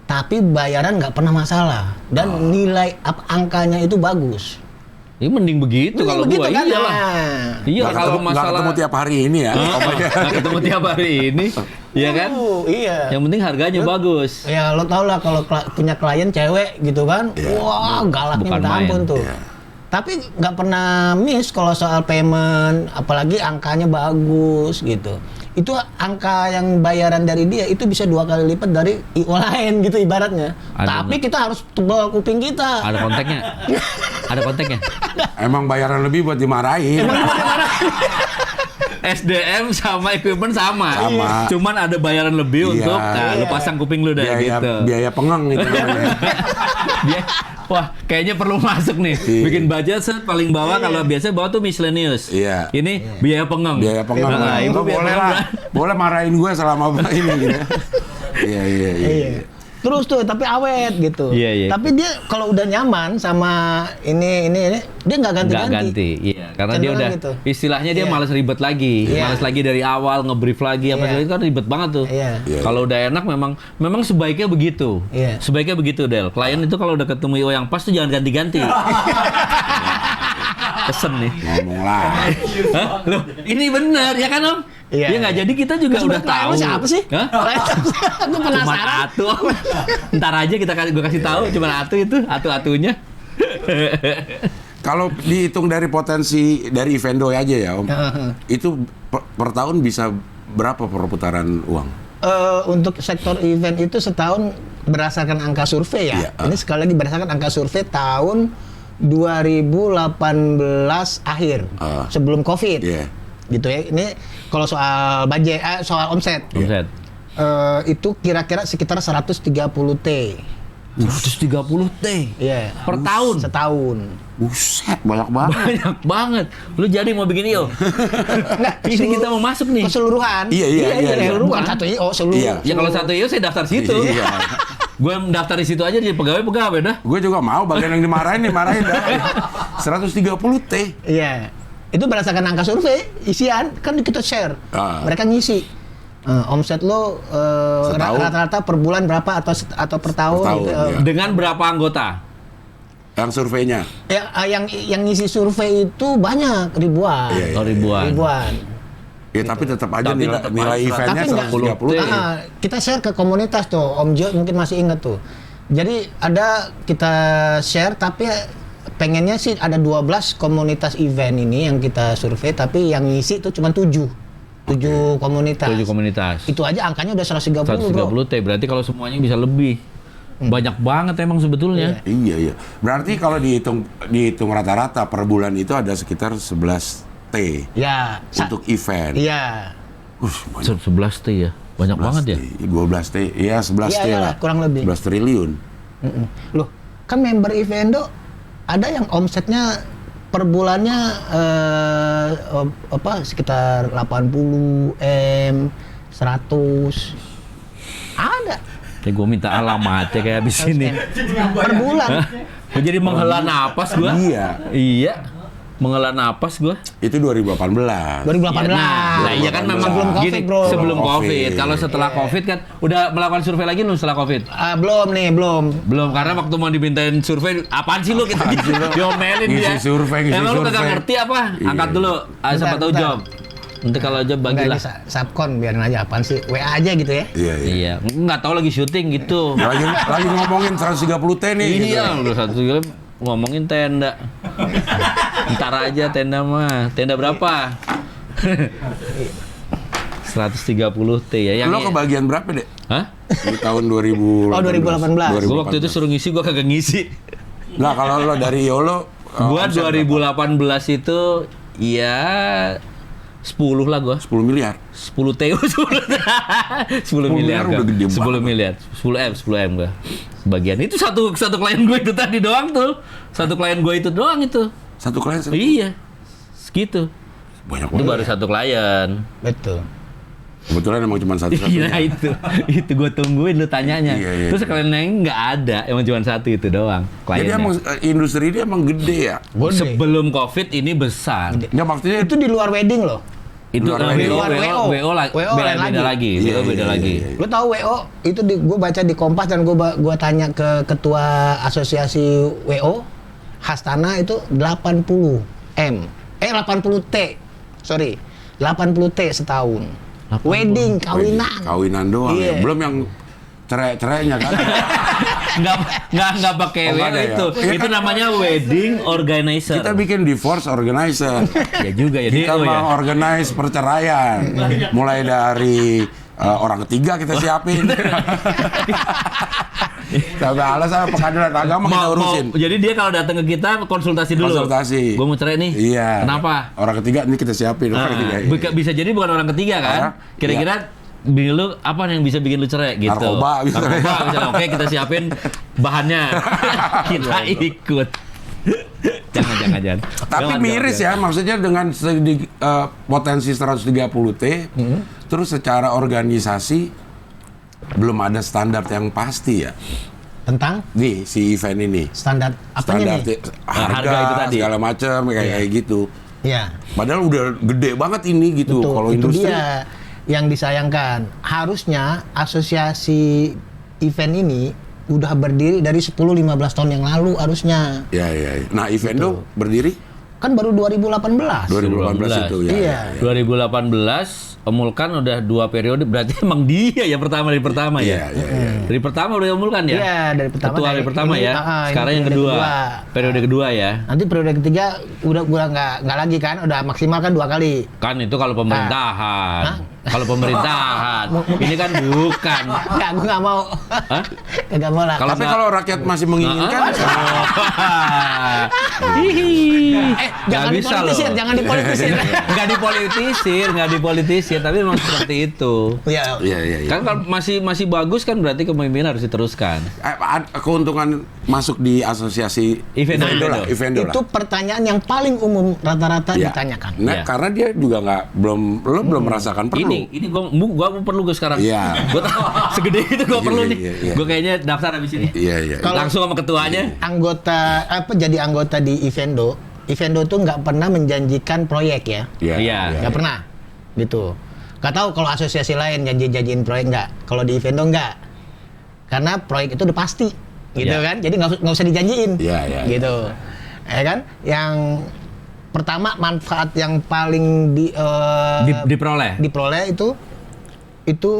Tapi bayaran nggak pernah masalah dan nilai angkanya itu bagus. Ini mending begitu kalau Begitu gua. kan? Iyalah. Nah. Iya Nggak kalau ketemu- nggak masalah ketemu tiap hari ini ya. nggak ketemu tiap hari ini, ya kan? Iya. Yang penting harganya bagus. Ya lo tau lah kalau punya klien cewek gitu kan, wah galaknya Bukan minta ampun main. tuh. Tapi nggak pernah miss kalau soal payment, apalagi angkanya bagus gitu. Itu angka yang bayaran dari dia itu bisa 2 kali lipat dari IO lain gitu ibaratnya. Ada Tapi kita harus tebal kuping kita. Ada kontaknya? Ada kontaknya? Emang bayaran lebih buat dimarahin. SDM sama equipment sama. Sama. Cuman ada bayaran lebih Iya. untuk, nah, lu pasang kuping lu dah gitu. Biaya pengeng itu namanya. Wah, kayaknya perlu masuk nih. Iya. Bikin budget set paling bawah, kalau biasa bawah tuh miscellaneous. Iya. Ini biaya pengeng. Biaya pengeng. Nah, ibu Lo biaya boleh pengeng. lah. Boleh marahin gue selama ini gitu. Iya. Iya. Terus tuh tapi awet gitu. Iya, iya. Tapi dia kalau udah nyaman sama ini dia nggak Nggak ganti-ganti. ganti, iya. Karena dia Cenderung udah, gitu. istilahnya dia Iya. males ribet lagi. Iya. Males lagi dari awal, nge-brief lagi, apa Iya. segala itu kan ribet banget tuh. Iya. Iya. Kalau udah enak memang sebaiknya begitu. Iya. Sebaiknya begitu, Del. Klien itu kalau udah ketemu IO yang pas tuh jangan ganti-ganti. Pesen nih. Ngomong lah. Hah? Loh, ini benar ya kan, Om? Iya. Ya nggak, jadi kita juga Terus udah klien tahu. lu siapa sih? Hah? Aku Cuma penasaran. atu. Ntar aja gue kasih tahu, cuma atu itu, atu-atunya. Kalau dihitung dari potensi dari Evendo aja ya Om, itu per tahun bisa berapa perputaran uang? Untuk sektor event itu setahun berdasarkan angka survei ya. Iya, Ini sekali lagi berdasarkan angka survei tahun 2018 akhir sebelum Covid. Iya. Gitu ya. Ini kalau soal budget, soal omset. Omset. Itu kira-kira sekitar 130 T. 130 T. Iya. Per tahun. Setahun. Buset, banyak banget. Banyak banget. Lu jadi mau bikin IO? Ini kita mau masuk nih. Keseluruhan. Iya. Bukan satu IO seluruh. Iya. Ya kalau satu IO saya daftar situ. Iya. Gue daftar di situ aja jadi pegawai dah. Gue juga mau bagian yang dimarahin dah. 130 T. Iya. Itu berdasarkan angka survei, isian kan kita share. Mereka ngisi. Omset lo Setahun. rata-rata per bulan berapa atau per tahun, Per tahun, gitu. iya. Dengan berapa anggota? Yang surveinya. Yang ngisi survei itu banyak ribuan. Iya, Oh, ribuan. Ya tapi tetap aja Tapi nilai, tetap nilai harus eventnya Tapi nggak- 130 T. Kita share ke komunitas tuh, Om Jo mungkin masih ingat tuh. Jadi ada kita share tapi pengennya sih ada 12 komunitas event ini yang kita survei, tapi yang ngisi itu cuma 7 komunitas. 7 komunitas. Itu aja angkanya udah 130, 130 bro. T. Berarti kalau semuanya bisa lebih. Banyak banget emang sebetulnya. Iya. Berarti kalau dihitung rata-rata per bulan itu ada sekitar 11 T Ya. untuk event. Iya. Banyak 11 T ya. Banyak banget ya. 12 T. Iya, 11 T Iya, lah. kurang lebih. 11 triliun. Loh, kan member Evendo ada yang omsetnya per bulannya sekitar 80 M, 100. Ada. Kayak gue minta alamatnya kayak abis ini. Per bulan. Gue jadi menghela napas gue. Iya. Menghela napas gue. Itu 2018. 2018. Nah, iya kan memang sebelum Covid, gini, bro. sebelum Covid. Covid. Kalau setelah Covid kan udah melakukan survei lagi belum setelah Covid? Belum nih, belum. Belum, karena waktu mau dimintain survei, apaan sih lu gitu? Diomelin Ngisi dia. survei, ngisi Emang lu kagak survei. ngerti apa? Iya. Angkat dulu. Siapa tahu Bentar. job. Nanti kalau job Enggak, bagilah. ini subkon biarin aja apaan sih? WA aja gitu ya. Iya. Iya, nggak tahu lagi syuting gitu. Lagi ngomongin 130 T nih. Iya, gitu. udah satu kali ngomongin tenda. Ntar aja tenda mah. Tenda berapa? 130 T ya. Lo kebagian berapa, Dek? Hah? Di tahun 2018. Oh, 2018. Gue waktu itu suruh ngisi, gue kagak ngisi. Nah, kalau lo dari Yolo Gua 2018 itu ya 10 lah gua. 10 miliar. 10 TU 10 miliar. miliar udah gede 10 banget. miliar. 10 M gua. Bagian itu satu klien gue itu tadi doang tuh. Satu klien gue itu doang itu. Satu klien Iya. Segitu. banyak Itu banget. baru satu klien. Betul. Kebetulan emang cuma Iya satu-satunya. itu gue tungguin lu tanyanya. Iya. Terus klien lain nggak ada, emang cuma satu itu doang. Jadi Kliennya. emang industri ini emang gede ya. Gede. Sebelum Covid ini besar. Ya maksudnya Itu di luar wedding loh. Itu Luar WO, luar WO. WO lain beda lagi. Iya, WO beda iya, lagi. iya. Lu tahu WO itu gue baca di Kompas dan gue tanya ke ketua asosiasi WO Hastana itu 80 M. 80 T. Sorry. 80 T setahun. 80. Wedding, kawinan. Kawinan doang Iya. ya. Belum yang cerai-cerainya kan. Nggak pakai Oh, nggak WO ada ya? itu. Iya Itu kan? namanya wedding organizer. Kita bikin divorce organizer. Ya juga ya. Kita DO ya. organize perceraian. Mulai dari orang ketiga kita siapin. Sampai alasan pengadilan agama kita urusin. Jadi dia kalau datang ke kita konsultasi dulu. Konsultasi. Gue mau cerai nih. Iya. Kenapa? Orang ketiga ini kita siapin. Orang ketiga. Bisa jadi bukan orang ketiga kan? Kira-kira bini lu apa yang bisa bikin lu cerai gitu? Narkoba, gitu. Narkoba misalnya. Oke, kita siapin bahannya. Kita ikut. Jangan. Tapi miris ya, maksudnya dengan potensi 130 T, terus secara organisasi belum ada standar yang pasti ya. Tentang Nih si event ini. standar apanya nih? Harga itu tadi. segala macam kayak gitu. Ya. Padahal udah gede banget ini gitu. Betul, Kalau itu industri dia yang disayangkan. Harusnya asosiasi event ini udah berdiri dari 10-15 tahun yang lalu harusnya. ya. Nah, Evendo berdiri Kan baru 2018. 2018 itu ya. Iya. 2018 Omulkan udah 2 periode, berarti emang dia ya dari pertama ya. Iya. Dari pertama udah Omulkan ya? Iya, dari pertama. Ketua dari pertama ini, ya. Sekarang ini yang periode kedua. Periode kedua ya. Nanti periode ketiga udah nggak lagi kan, udah maksimal kan 2 kali. Kan itu kalau pemerintahan. Hah? Kalau pemerintahan. Ini kan bukan. Nggak, gue nggak mau. Hah? Nggak mau lah. Tapi kalau rakyat masih menginginkan, Jangan dipolitisir, jangan dipolitisir. Nggak dipolitisir, tapi memang seperti itu. Iya. Iya. Kan kalau masih bagus kan berarti kepemimpinan harus diteruskan. Keuntungan masuk di asosiasi Evendo. lah. Itu pertanyaan yang paling umum rata-rata Iya. ditanyakan. Iya. Nah, Karena dia juga belum merasakan perlu. Ini gua perlu gue sekarang. Iya. Gua tahu segede itu gua perlu nih. Iya. Gua kayaknya daftar habis ini. Iya. Langsung sama ketuanya. Jadi anggota di Evendo tuh nggak pernah menjanjikan proyek ya. Iya. Nggak pernah. Gitu. Nggak tahu kalau asosiasi lain janjiin proyek nggak. Kalau di Evendo nggak. Karena proyek itu udah pasti. Gitu Iya. kan. Jadi nggak usah dijanjiin. Iya. Gitu. Ya kan? Yang pertama manfaat yang paling Diperoleh. itu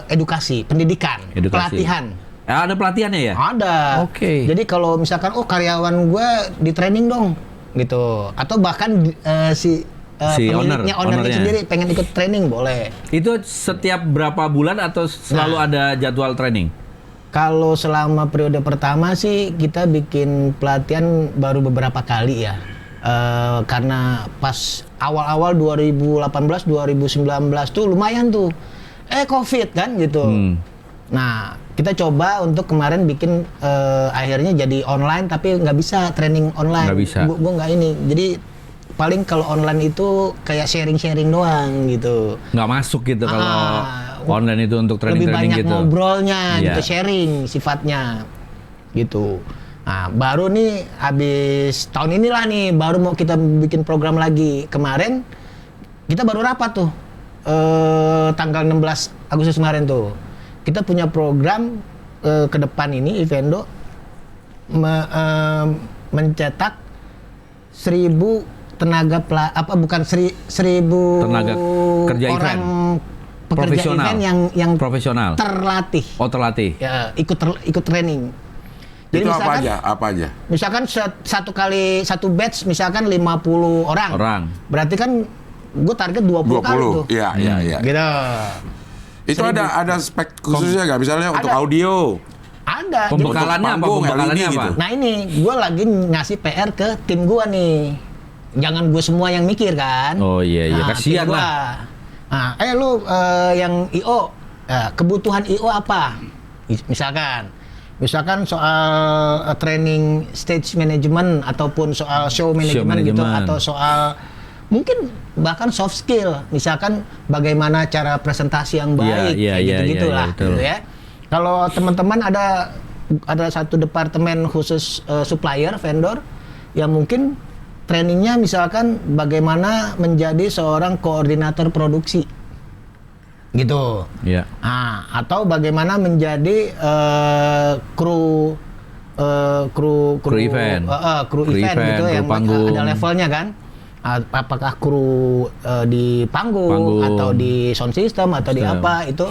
edukasi, pendidikan, Edukasi. pelatihan. Ada pelatihannya ya? Ada. Oke. Jadi kalau misalkan karyawan gue di training dong, gitu. Atau bahkan Si pemiliknya, ownernya ownernya. sendiri pengen ikut training boleh. Itu setiap berapa bulan atau selalu ada jadwal training? Kalau selama periode pertama sih kita bikin pelatihan baru beberapa kali ya. Karena pas awal-awal 2018, 2019 tuh lumayan tuh. COVID kan gitu. Nah, kita coba untuk kemarin bikin akhirnya jadi online tapi nggak bisa training online. Nggak bisa. Gue nggak ini. Jadi paling kalau online itu kayak sharing-sharing doang gitu. Nggak masuk gitu kalau online itu untuk Lebih training-training banyak gitu. ngobrolnya Iya. gitu, sharing sifatnya gitu. Nah, baru nih habis tahun inilah nih baru mau kita bikin program lagi. Kemarin kita baru rapat tuh tanggal 16 Agustus kemarin tuh. Kita punya program ke depan ini Evendo mencetak 1.000 tenaga 1.000 Tenaga kerja orang event. pekerja Profesional. event yang Profesional. terlatih. Oh, terlatih. Ya, ikut training. Itu apa aja? Misalkan satu batch misalkan 50 orang. Berarti kan gue target 20 kali tuh. Iya. Gitu. Itu ada spek khususnya nggak? Misalnya untuk audio. Ada. Pembekalannya apa? panggung, Pembekalannya LED apa? gitu. Nah ini gue lagi ngasih PR ke tim gue nih. Jangan gue semua yang mikir kan. Oh iya, Nah, kasihan tim gua. lah. Nah, lu yang IO, kebutuhan IO apa? Misalkan soal training stage management ataupun soal show management gitu, management. atau soal mungkin bahkan soft skill, misalkan bagaimana cara presentasi yang baik, gitu lah, betul. gitu ya. Kalau teman-teman ada satu departemen khusus supplier, vendor, yang mungkin trainingnya misalkan bagaimana menjadi seorang koordinator produksi, gitu. Iya. Atau bagaimana menjadi kru event. Kru Kru event gitu, kru yang panggung. ada levelnya kan. Apakah kru di panggung atau di sound system atau di apa, itu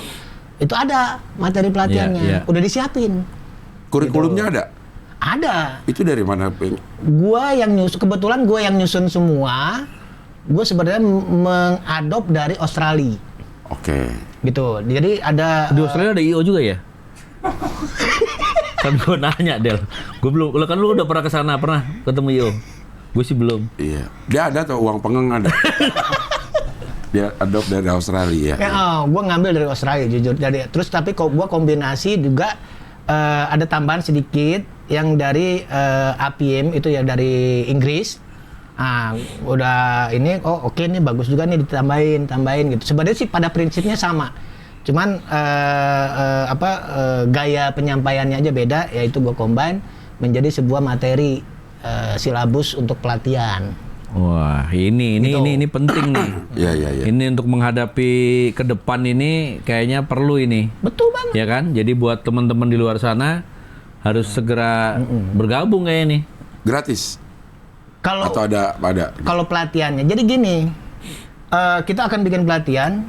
ada materi pelatihannya. Iya. Udah disiapin. Kurikulumnya ada? Ada. Itu dari mana? Kebetulan gua yang nyusun semua. Gue sebenarnya mengadop dari Australia. Oke. Gitu. Jadi ada Di Australia ada IO juga ya? Kan gue nanya, Del. Gue belum, kan lu udah pernah kesana, pernah ketemu IO? Gue sih belum. Iya. Dia ada tuh, uang pengeng ada. Dia adopt dari Australia. gue ngambil dari Australia jujur. Terus tapi kok gue kombinasi juga ada tambahan sedikit yang dari APM itu ya dari Inggris. Udah ini oke nih bagus juga nih tambahin gitu. Sebenarnya sih pada prinsipnya sama. Cuman gaya penyampaiannya aja beda, yaitu gue combine menjadi sebuah materi silabus untuk pelatihan. Wah, ini penting nih. Iya. Ini untuk menghadapi ke depan ini kayaknya perlu ini. Betul banget. Ya kan? Jadi buat teman-teman di luar sana harus segera bergabung kayak ini. Gratis? Kalau Atau ada? Kalau pelatihannya, jadi gini, kita akan bikin pelatihan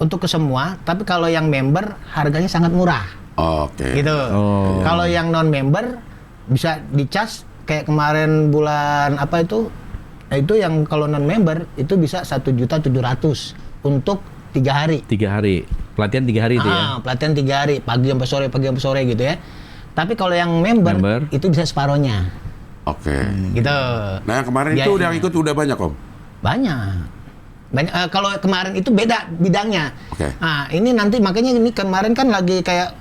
untuk ke semua, tapi kalau yang member harganya sangat murah. Oke. Gitu. Oh. Kalau yang non member bisa dicas kayak kemarin bulan apa itu? Itu yang kalau non member itu bisa 1.700.000 untuk 3 hari. 3 hari. Pelatihan 3 hari itu ya. Pelatihan 3 hari, pagi sampai sore gitu ya. Tapi kalau yang member itu bisa separohnya. Oke. Gitu. Nah yang kemarin itu udah ikut udah banyak Om? Banyak. Kalau kemarin itu beda bidangnya. Oke. Nah ini nanti makanya ini kemarin kan lagi kayak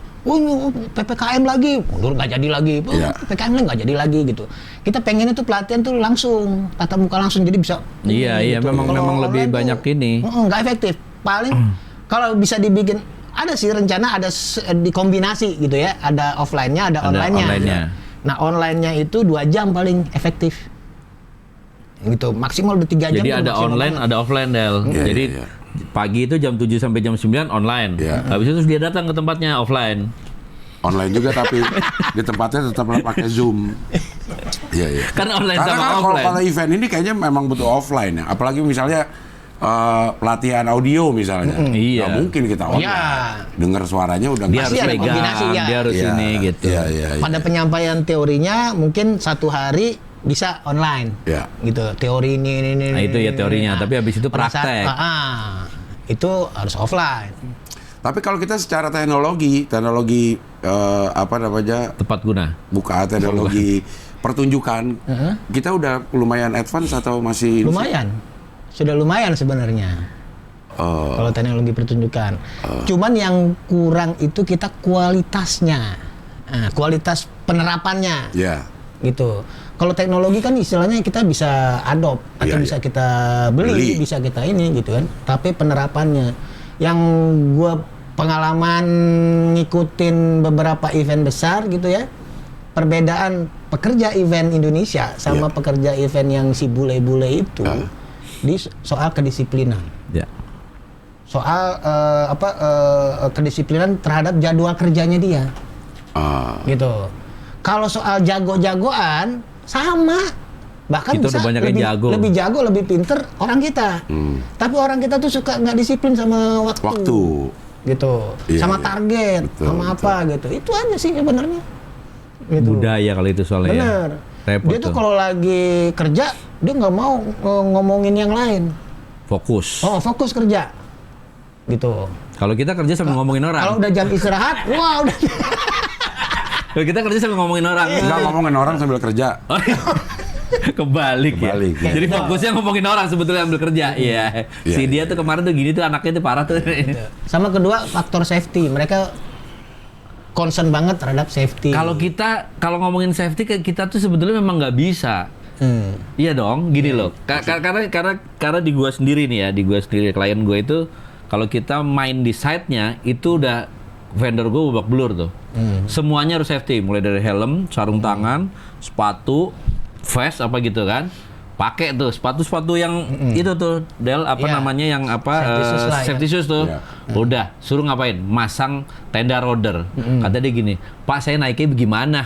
PPKM lagi, mundur nggak jadi lagi, PPKM nggak jadi lagi gitu. Kita pengen itu pelatihan tuh langsung, tatap muka langsung, jadi bisa. Iya, gitu. memang lebih banyak ini. Nggak efektif. Paling kalau bisa dibikin, ada sih rencana ada dikombinasi gitu ya, ada offline-nya, ada online-nya. Nah online-nya itu 2 jam paling efektif. Gitu, maksimal udah 3 jam. Jadi ada online, ada offline, Del. Jadi iya. pagi itu jam 7 sampai jam 9 online. Iya. Habis itu dia datang ke tempatnya offline. Online juga tapi di tempatnya tetap pakai Zoom. Iya. Kan online Karena sama offline. kalau event ini kayaknya memang butuh offline ya. Apalagi misalnya latihan audio misalnya. Iya. Nggak mungkin kita online. Iya. Dengar suaranya udah Dia nggak- harus ada pegang, kombinasi, ya. dia harus Iya, ini gitu. Iya. Pada penyampaian teorinya mungkin 1 hari bisa online. Iya. Gitu, teori ini. Nah, itu ya teorinya, tapi habis itu pada saat- praktek. itu harus offline. Tapi kalau kita secara teknologi apa namanya Tepat guna. buka teknologi pertunjukan, kita udah lumayan advance atau masih Lumayan. Sudah lumayan sebenarnya. Kalau teknologi pertunjukan. Cuman yang kurang itu kita kualitasnya. Kualitas penerapannya. Ya. Gitu. Kalau teknologi kan istilahnya kita bisa adopt atau Iya, bisa kita beli, bisa kita ini gitu kan. Tapi penerapannya yang gua pengalaman ngikutin beberapa event besar gitu ya. Perbedaan pekerja event Indonesia sama pekerja event yang si bule-bule itu di soal kedisiplinan. Ya. Soal kedisiplinan terhadap jadwal kerjanya dia. Gitu. Kalau soal jago-jagoan sama, bahkan Kita bisa udah banyak yang jago. lebih jago, lebih pinter orang kita. Tapi orang kita tuh suka nggak disiplin sama waktu. Gitu. Iya, Sama iya. target, Betul, sama betul. apa gitu. Itu aja sih sebenarnya. Gitu. Budaya kalau itu soalnya. Ya. Bener. Repot Dia tuh kalau lagi kerja dia nggak mau ngomongin yang lain. Fokus. Fokus kerja. Gitu. Kalau kita kerja sambil ngomongin orang. Kalau udah jam istirahat, wah udah. Kalau kita kerja sambil ngomongin orang. Nggak ngomongin orang sambil kerja. Oh, iya. Kebalik ya. Ya. Jadi fokusnya ngomongin orang sebetulnya ambil kerja. Iya. Iya, Si dia tuh kemarin tuh gini tuh anaknya tuh parah tuh. Sama kedua faktor safety. Mereka concern banget terhadap safety. Kalau ngomongin safety kita tuh sebetulnya memang nggak bisa. Iya dong, gini loh. Karena di gua sendiri nih ya, di gua sendiri klien gua itu kalau kita main di site-nya itu udah vendor gua babak belur tuh. Semuanya harus safety, mulai dari helm, sarung tangan, sepatu, vest apa gitu kan. pakai tuh sepatu-sepatu yang itu tuh Del Iya. namanya yang Safety shoes lah ya. safety shoes tuh. Iya. Udah, suruh ngapain? Masang tenda roder. Kata dia gini, "Pak, saya naiknya gimana?"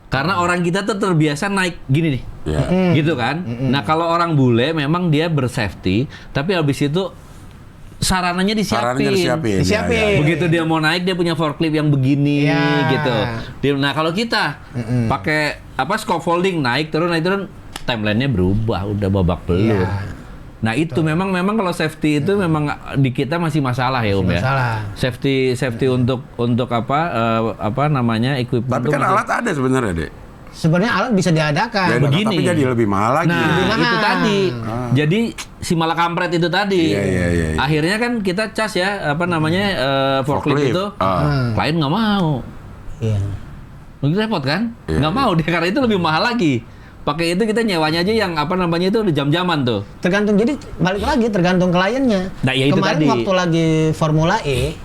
Karena orang kita tuh terbiasa naik gini nih. Iya. Gitu kan? Nah, kalau orang bule memang dia bersafety, tapi habis itu sarananya Sarannya disiapin. Disiapin. Ya, ya. Begitu dia mau naik dia punya forklift yang begini Ya. gitu. Nah kalau kita pakai scaffolding naik turun, timelinenya berubah, udah babak belur. Ya. Nah itu memang kalau safety itu memang di kita masih masalah ya ya. Masalah. Safety untuk equipment. Tapi tuh kan masih- alat ada sebenarnya, Dek. Sebenarnya alat bisa diadakan. Ya, begini. tapi jadi lebih mahal lagi. Nah, Lebih mahal. itu tadi. Jadi si malakampret itu tadi. Iya. Akhirnya kan kita cas ya, forklift Forklift. itu. Klien nggak mau. Iya. Lebih repot kan? Iya, Nggak mau dia karena itu lebih mahal lagi. Pakai itu kita nyewanya aja yang itu udah jam-jaman tuh. Tergantung, jadi balik lagi tergantung kliennya. Nah, ya itu Kemarin tadi. waktu lagi Formula E,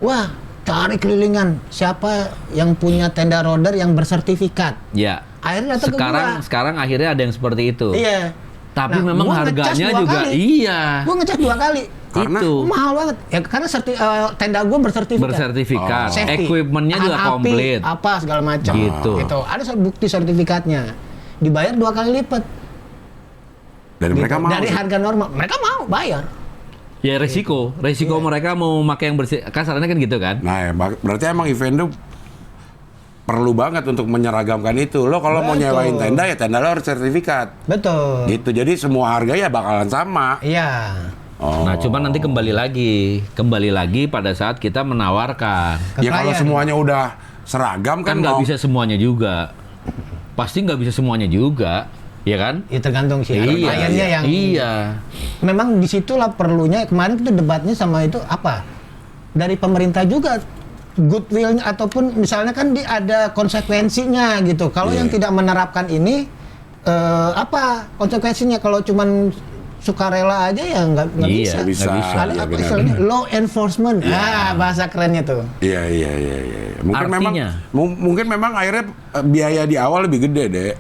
wah cari kelilingan siapa yang punya tenda roder yang bersertifikat. Ya. Akhirnya datang ke gua. Sekarang akhirnya ada yang seperti itu. Iya. Tapi Nah, memang gua ngecas harganya 2 juga kali. iya. Gua ngecas 2 kali. Karena- itu Mahal banget. Ya karena tenda gua bersertifikat. bersertifikat. Safety. Equipmentnya juga Tahan api, komplit. apa segala macam. Gitu. Gitu. Ada bukti sertifikatnya. Dibayar 2 kali lipat. Dan mereka Gitu. mau. Dari sih. harga normal. Mereka mau bayar. Ya resiko Iya. mereka mau pakai yang bersih. Kasarannya kan gitu kan. Nah, ya, berarti emang Evendo perlu banget untuk menyeragamkan itu. Lo kalau mau Betul. nyewain tenda ya tenda lo harus sertifikat. Betul. Gitu. Jadi semua harga ya bakalan sama. Iya. Oh. Nah, cuman nanti kembali lagi pada saat kita menawarkan. Ke Ya kalau klien. semuanya udah seragam Kan kan nggak mau. bisa semuanya juga. Pasti nggak bisa semuanya juga, ya kan? Ya tergantung sih. Ada kliennya yang Iya. memang disitulah perlunya. Kemarin kita debatnya sama itu apa? Dari pemerintah juga goodwill ataupun misalnya kan ada konsekuensinya gitu. Kalau Iya. yang tidak menerapkan ini apa konsekuensinya? Kalau cuman sukarela aja ya nggak Iya, bisa. nggak bisa. Ada Ya, apa benar. istilahnya law enforcement. Bahasa kerennya tuh. Iya. Mungkin Artinya? mungkin memang akhirnya biaya di awal lebih gede, Dek.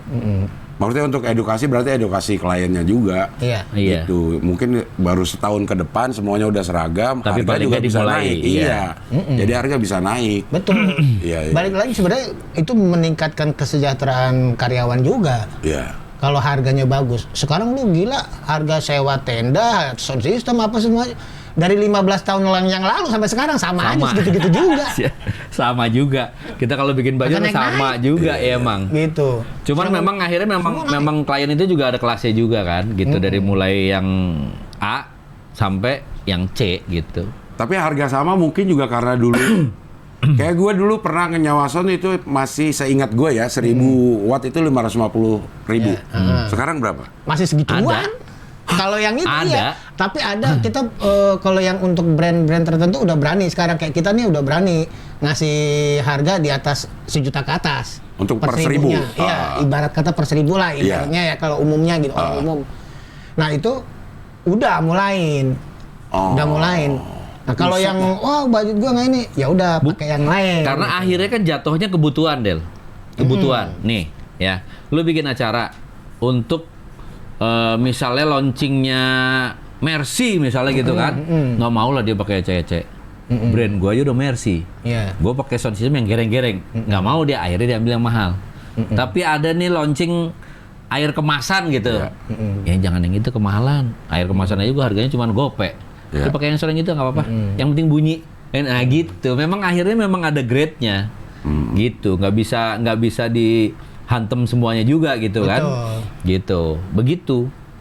Maksudnya untuk edukasi berarti edukasi kliennya juga. Iya. Iya. Gitu. Mungkin baru setahun ke depan semuanya udah seragam, Tapi harga paling juga nggak bisa dimulai, naik. iya. Iya. Jadi harga bisa naik. Betul. Iya. Balik lagi sebenarnya itu meningkatkan kesejahteraan karyawan juga. Iya. Kalau harganya bagus. Sekarang lu gila, harga sewa tenda, sound system apa semua dari 15 tahun yang lalu sampai sekarang sama aja segitu-gitu juga. Sama juga. Kita kalau bikin baju Akan sama naik-naik. juga ya emang. Gitu. Cuman memang akhirnya memang klien itu juga ada kelasnya juga kan, gitu dari mulai yang A sampai yang C gitu. Tapi harga sama mungkin juga karena dulu kayak gue dulu pernah ngenyawa sound itu masih seingat gue ya 1000 watt itu 550.000. Sekarang berapa? Masih segituan. Ada. Kalau yang itu Ada. ya. Tapi ada kita kalau yang untuk brand-brand tertentu udah berani sekarang kayak kita nih udah berani ngasih harga di atas 1 juta ke atas. Untuk per 1000. seribunya. Iya, ibarat kata per 1000 lah ibaratnya ya kalau umumnya gitu orang umum. Nah, itu udah mulain. Udah mulain. Nah, kalau yang budget gua nggak ini, ya udah pakai yang lain. Karena akhirnya kan jatuhnya kebutuhan, Del. Kebutuhan. Nih, ya. Lu bikin acara untuk misalnya launchingnya Mercy misalnya gitu kan. Nggak mau lah dia pakai ece-ece. Brand gua aja udah Mercy. Iya. Gua pakai sound system yang gereng-gereng. Nggak mau dia, akhirnya dia ambil yang mahal. Tapi ada nih launching air kemasan gitu. Ya jangan yang itu kemahalan. Air kemasan aja gua harganya cuma gope. Iya. Lu pakai yang sering itu nggak apa-apa. Yang penting bunyi. Nah gitu. Memang akhirnya memang ada grade-nya. Gitu. Nggak bisa dihantem semuanya juga gitu kan. Betul. Gitu. Begitu.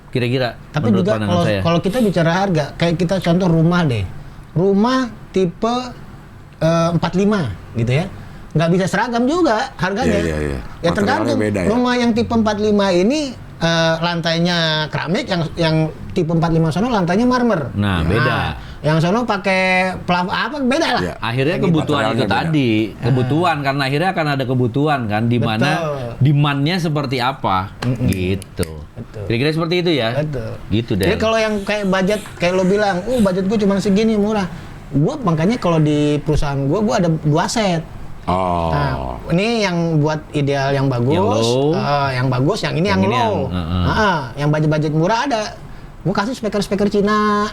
Kira-kira Tapi menurut juga pandangan saya. kalau kita bicara harga, kayak kita contoh rumah deh. Rumah tipe 45 gitu ya. Nggak bisa seragam juga harganya. Iya. Ya Materialnya tergantung. beda ya. Rumah yang tipe 45 ini lantainya keramik, yang tipe 45 sono lantainya marmer. Nah, beda. Yang sono pakai apa beda lah. Iya. Akhirnya Kayak kebutuhan itu materialnya beda. tadi, kebutuhan karena akhirnya akan ada kebutuhan kan di mana Betul. demand-nya seperti apa gitu. Betul. Kira-kira seperti itu ya. Betul. Gitu deh. Jadi kalau yang kayak budget, kayak lo bilang, budget gue cuma segini murah. Gue makanya kalau di perusahaan gue ada 2 set. Oh. Nah, ini yang buat ideal yang bagus, Yang low. yang bagus, yang ini yang ini low. Yang budget murah ada. Gue kasih speaker Cina,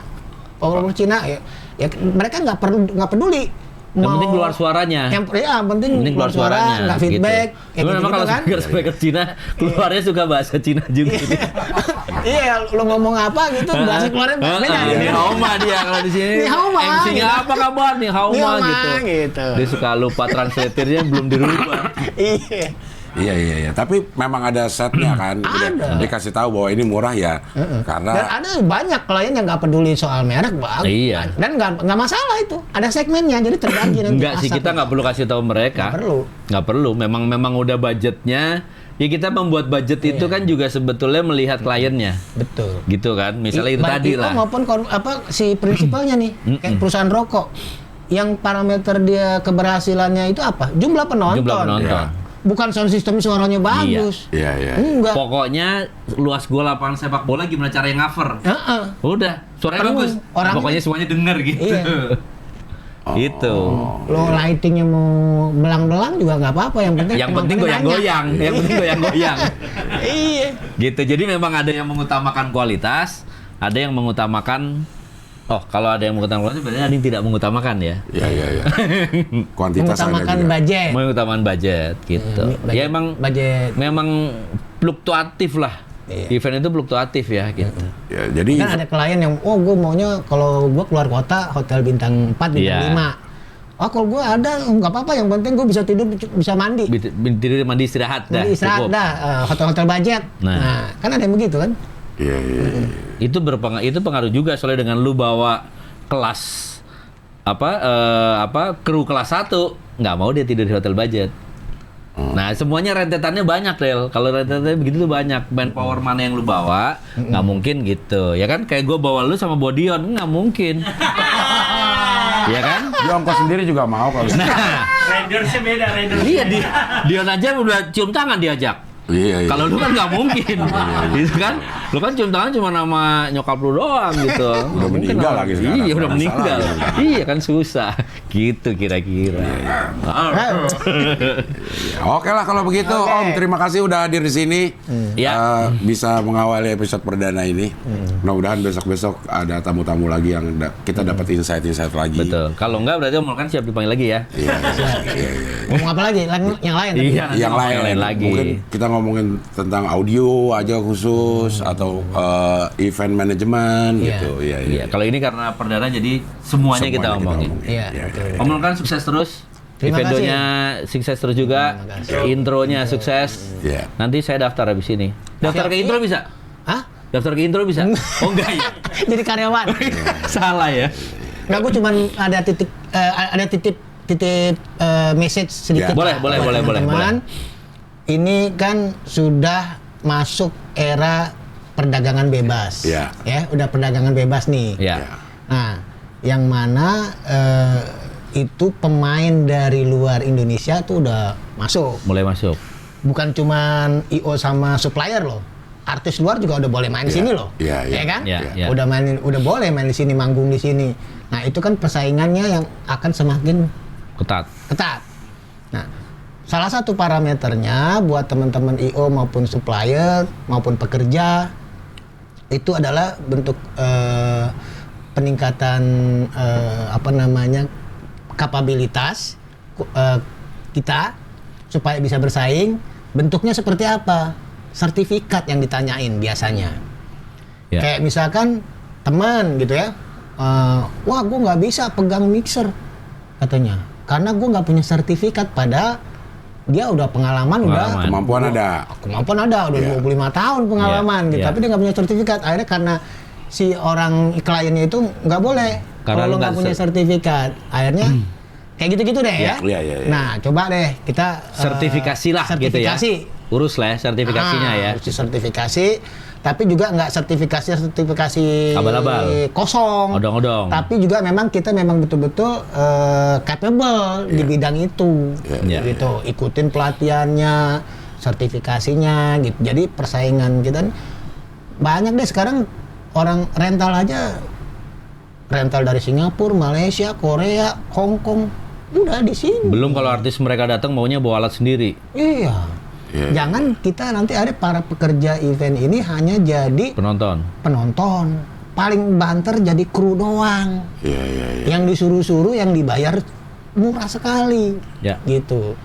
power Cina, ya mereka nggak peduli. Yang penting keluar suaranya. Yang penting keluar suaranya, nggak feedback. Gitu. Memang kalau kan? speaker Cina keluarnya suka bahasa Cina juga. Iya, lo ngomong apa gitu, bahasa keluarnya beda. Ini Haoma dia kalau di sini. Ni Haoma, MC-nya gitu. apa kabar nih Haoma Ni Haoma, gitu. gitu. Dia suka lupa translatornya belum dirubah. Iya. Iya. Tapi memang ada setnya kan. Ada. Dia kasih tahu bahwa ini murah ya. Dan Karena ada banyak klien yang nggak peduli soal merek, Bang. Iya. Dan nggak masalah itu. Ada segmennya, jadi terbagi nanti. Enggak sih, pasar. kita nggak perlu kasih tahu mereka. Nggak perlu. Memang udah budgetnya. Ya kita membuat budget itu kan juga sebetulnya melihat kliennya. Betul. Gitu kan. Misalnya itu Baik tadi lah. maupun si prinsipalnya nih, kayak perusahaan rokok. Yang parameter dia keberhasilannya itu apa? Jumlah penonton. Jumlah penonton. Bukan sound system suaranya bagus. Iya. Enggak. Pokoknya luas gua lapangan sepak bola gimana cara yang cover. Udah, suaranya Penuh. bagus. Pokoknya semuanya denger gitu. Iya. Gitu. Lo lightingnya mau belang-belang juga nggak apa-apa. Yang penting Yang penting goyang-goyang. Yang penting goyang-goyang. Iya. Gitu. Jadi memang ada yang mengutamakan kualitas, ada yang mengutamakan. Oh, kalau ada yang mengutamakan kualitas, berarti ada yang tidak mengutamakan ya. Iya. Kuantitas ada Mengutamakan juga. budget. Mengutamakan budget gitu. Ya emang budget. memang fluktuatif lah. Iya. Event itu fluktuatif ya gitu. Ya, jadi Kan ada klien yang, gue maunya kalau gue keluar kota hotel bintang 4, bintang Iya. 5. Kalau gue ada nggak apa-apa, yang penting gue bisa tidur, bisa mandi. Tidur mandi istirahat dah. Mandi istirahat cukup. dah, hotel-hotel budget. Nah. Nah, kan ada yang begitu kan? Iya. Itu pengaruh juga soalnya dengan lu bawa kelas kru kelas 1 nggak mau dia tidur di hotel budget. Nah semuanya rentetannya banyak Del. Kalau rentetannya begitu tuh banyak. Manpower mana yang lu bawa nggak mungkin gitu. Ya kan kayak gue bawa lu sama Bodion nggak mungkin. Ya kan? Dia ongkos sendiri juga mau kalau. Nah Ridersnya beda, riders. iya Dion aja udah cium tangan diajak. Iya. Kalau lu kan nggak mungkin, gitu kan? Lu kan cium tangan cuma nama nyokap lu doang gitu. Udah meninggal lagi sekarang. Iya, udah Masalah meninggal. gitu. Iya kan susah. Gitu kira-kira. Oke lah kalau begitu, Om. Terima kasih udah hadir di sini. Ya. Bisa mengawali episode perdana ini. Mudah-mudahan besok-besok ada tamu-tamu lagi yang kita dapat insight-insight lagi. Betul. Kalau enggak berarti Om kan siap dipanggil lagi ya. Iya. Ngomong apa lagi? Yang lain? tadi? Iya, Yang lain lagi. Mungkin kita ngomongin tentang audio aja khusus atau event manajemen Iya. gitu. Iya, kalau ini karena perdana jadi semuanya kita omongin. Iya, Om Nul kan sukses terus. Terima Eventonya sukses terus juga. Intronya sukses. Iya. Nanti saya daftar habis ini. Daftar ke intro bisa? Hah? Daftar ke intro bisa? Oh enggak ya? Jadi karyawan? Salah ya? Nggak, gue cuman ada titip message sedikit. Boleh, buat boleh. teman-teman. Ini kan sudah masuk era perdagangan bebas. Iya. Ya, udah perdagangan bebas nih. Ya. Nah, yang mana itu pemain dari luar Indonesia tuh udah masuk. Mulai masuk. Bukan cuman IO sama supplier loh. Artis luar juga udah boleh main di sini loh. Iya. Ya kan? Iya. Udah boleh main di sini, manggung di sini. Nah, itu kan persaingannya yang akan semakin Ketat. Nah, salah satu parameternya buat teman-teman IO maupun supplier maupun pekerja itu adalah bentuk peningkatan kapabilitas kita supaya bisa bersaing. Bentuknya seperti apa? Sertifikat yang ditanyain biasanya. Ya. Kayak misalkan teman gitu ya, wah gue nggak bisa pegang mixer katanya, karena gue nggak punya sertifikat. Pada dia udah pengalaman. Udah Kemampuan ada. udah 25 tahun pengalaman gitu, tapi dia nggak punya sertifikat. Akhirnya karena si orang kliennya itu nggak boleh Karena kalau lu nggak nggak punya sertifikat. Akhirnya kayak gitu-gitu deh ya. Iya. Nah, coba deh kita Sertifikasi lah gitu ya. sertifikasi. Urus lah ya sertifikasinya ya. Urus sertifikasi, tapi juga nggak sertifikasi Abal-abal. kosong. Odong-odong. Tapi juga memang kita memang betul-betul capable di bidang itu. Iya. Gitu. Ikutin pelatihannya, sertifikasinya gitu. Jadi persaingan kita banyak deh sekarang, orang rental aja. Rental dari Singapura, Malaysia, Korea, Hong Kong, udah di sini. Belum kalau artis mereka datang maunya bawa alat sendiri. Iya. Jangan kita nanti ada para pekerja event ini hanya jadi Penonton. paling banter jadi kru doang. Yang disuruh-suruh, yang dibayar murah sekali. Ya. Gitu.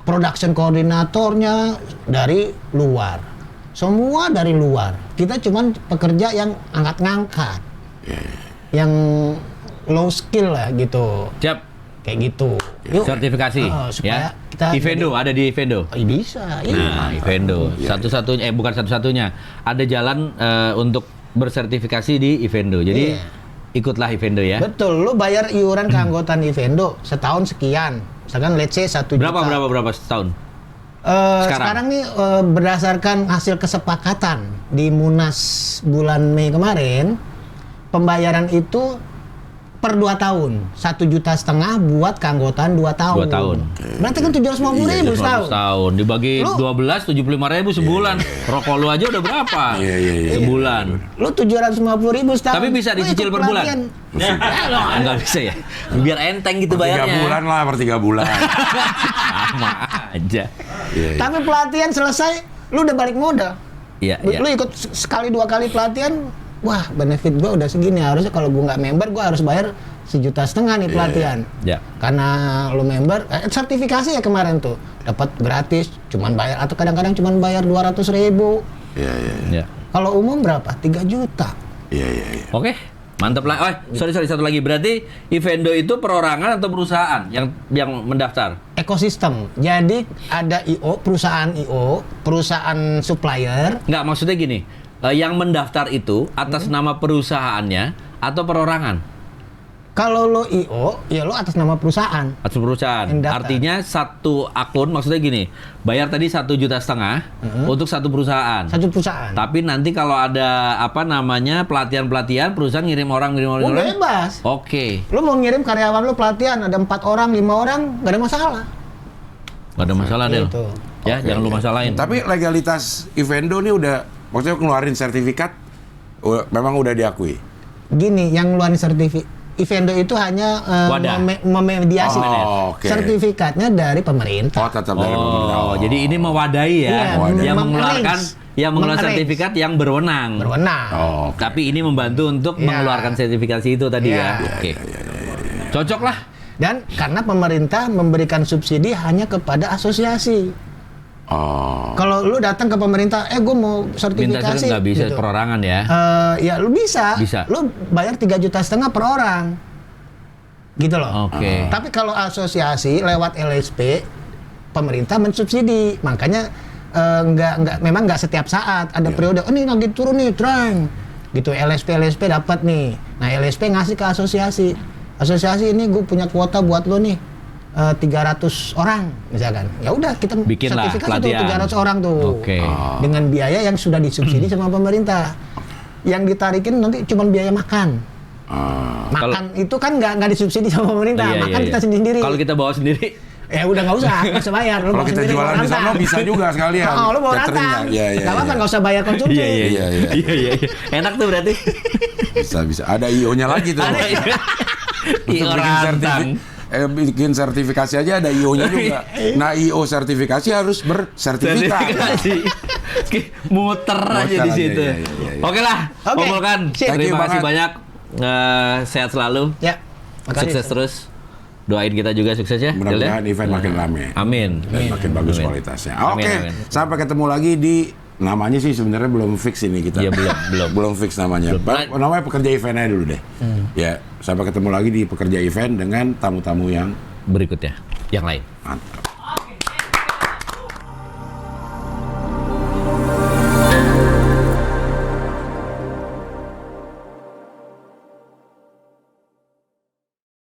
Production koordinatornya dari luar. Semua dari luar. Kita cuman pekerja yang angkat-ngangkat. Yang low skill lah gitu. Siap. Kayak gitu. Yuk. Sertifikasi. Supaya Ya. kita Ivendo ada di Ivendo. bisa. Nah, Ivendo. Satu-satunya bukan satu-satunya. Ada jalan untuk bersertifikasi di Ivendo. Jadi ikutlah Ivendo ya. Betul, lu bayar iuran keanggotaan Ivendo setahun sekian. Misalkan let's say 1 juta. Berapa setahun? Sekarang nih berdasarkan hasil kesepakatan di Munas bulan Mei kemarin, pembayaran itu per 2 tahun, 1,5 juta buat keanggotaan 2 tahun. 2 tahun. Berarti kan 750.000 setahun. Setahun dibagi Lu- 12, 75.000 sebulan. Rokok lu aja udah berapa? Sebulan. Lu 750.000 setahun. Tapi bisa Lu dicicil ikut per bulan? pelatihan. Enggak bisa ya. Biar enteng gitu 3 bayarnya. bulan lah, per 3 bulan. Sama aja. Tapi pelatihan selesai, lu udah balik modal. Iya, iya. Lu ikut sekali 2 kali pelatihan, wah benefit gua udah segini. Harusnya kalau gua nggak member, gua harus bayar 1,5 juta nih pelatihan. Ya. Karena lu member, sertifikasi ya kemarin tuh dapat gratis, cuman bayar atau kadang-kadang cuman bayar 200.000. Ya. Kalau umum berapa? 3 juta. Oke. Mantap lah. Oh, sorry satu lagi. Berarti Ivendo itu perorangan atau perusahaan yang mendaftar? Ekosistem. Jadi ada IO, perusahaan supplier. Enggak, maksudnya gini. Yang mendaftar itu atas nama perusahaannya atau perorangan? Kalau lo IO, ya lo atas nama perusahaan. Atas perusahaan. Yang daftar. Artinya satu akun, maksudnya gini, bayar tadi 1,5 juta untuk satu perusahaan. Satu perusahaan. Tapi nanti kalau ada pelatihan perusahaan ngirim orang. Oh, bebas. Oke. Lu mau ngirim karyawan lu pelatihan ada 4 orang, 5 orang, gak ada masalah. Gak ada masalah, Del. Gitu. Ya, jangan lu masalahin. Tapi legalitas Ivendo nih udah, maksudnya ngeluarin sertifikat, memang udah diakui. Gini, yang ngeluarin sertifikat Ivendo itu hanya Wadah. memediasi. Oke. Sertifikatnya dari Oh, pemerintah. tetap dari pemerintah. Oh, jadi ini mewadahi ya, Iya, yang mengarrange. mengeluarkan Mengarrange. sertifikat yang berwenang. Berwenang. Oh, Tapi ini membantu untuk Iya. mengeluarkan sertifikasi itu tadi Iya. ya. Oke. Cocok lah. Dan karena pemerintah memberikan subsidi hanya kepada asosiasi. Oh. Kalau lu datang ke pemerintah, gue mau Minta sertifikasi. nggak bisa gitu. perorangan ya. Ya lu bisa. Bisa. Lu bayar 3,5 juta per orang. Gitu loh. Oke. Tapi kalau asosiasi lewat LSP, pemerintah mensubsidi. Makanya memang nggak setiap saat ada periode. Oh, ini lagi turun nih, tren. Gitu LSP dapat nih. Nah LSP ngasih ke asosiasi. Asosiasi ini gue punya kuota buat lo nih. 300 orang misalkan. Ya udah kita Bikinlah sertifikasi tuh pelatihan. 300 orang tuh. Oke. Dengan biaya yang sudah disubsidi sama pemerintah. Yang ditarikin nanti cuma biaya makan. Makan itu kan nggak disubsidi sama pemerintah. Iya, Makan iya, kita iya. sendiri. Kalau kita bawa sendiri, Ya udah nggak usah bayar. Lu Kalau bawa kita sendiri, jualan bawa di sana rantang. bisa juga sekalian. Oh, lu bawa Cateringnya. rantang. Iya, iya, Nggak apa-apa, iya. nggak usah bayar konsumsi. Iya. Enak tuh berarti. Bisa. Ada IO-nya lagi tuh. Iya, rantang. Bikin sertifikasi aja ada IO-nya juga. Nah, IO sertifikasi harus bersertifikat. Sertifikasi. Muter aja di aja, situ. iya. Oke lah, Oke. kumpulkan. Sip. Thank you Terima kasih banget. banyak. Sehat selalu. Ya. makasih. Sukses terus. Doain kita juga sukses ya. Mudah-mudahan Del, ya? event makin rame. Amin. Dan makin bagus Amin. kualitasnya. Amin, Oke, amin. sampai ketemu lagi di namanya sih sebenarnya belum fix ini kita. Iya, belum. belum fix namanya. Namanya pekerja event aja dulu deh. Ya, sampai ketemu lagi di pekerja event dengan tamu-tamu yang Berikutnya, yang lain. mantap.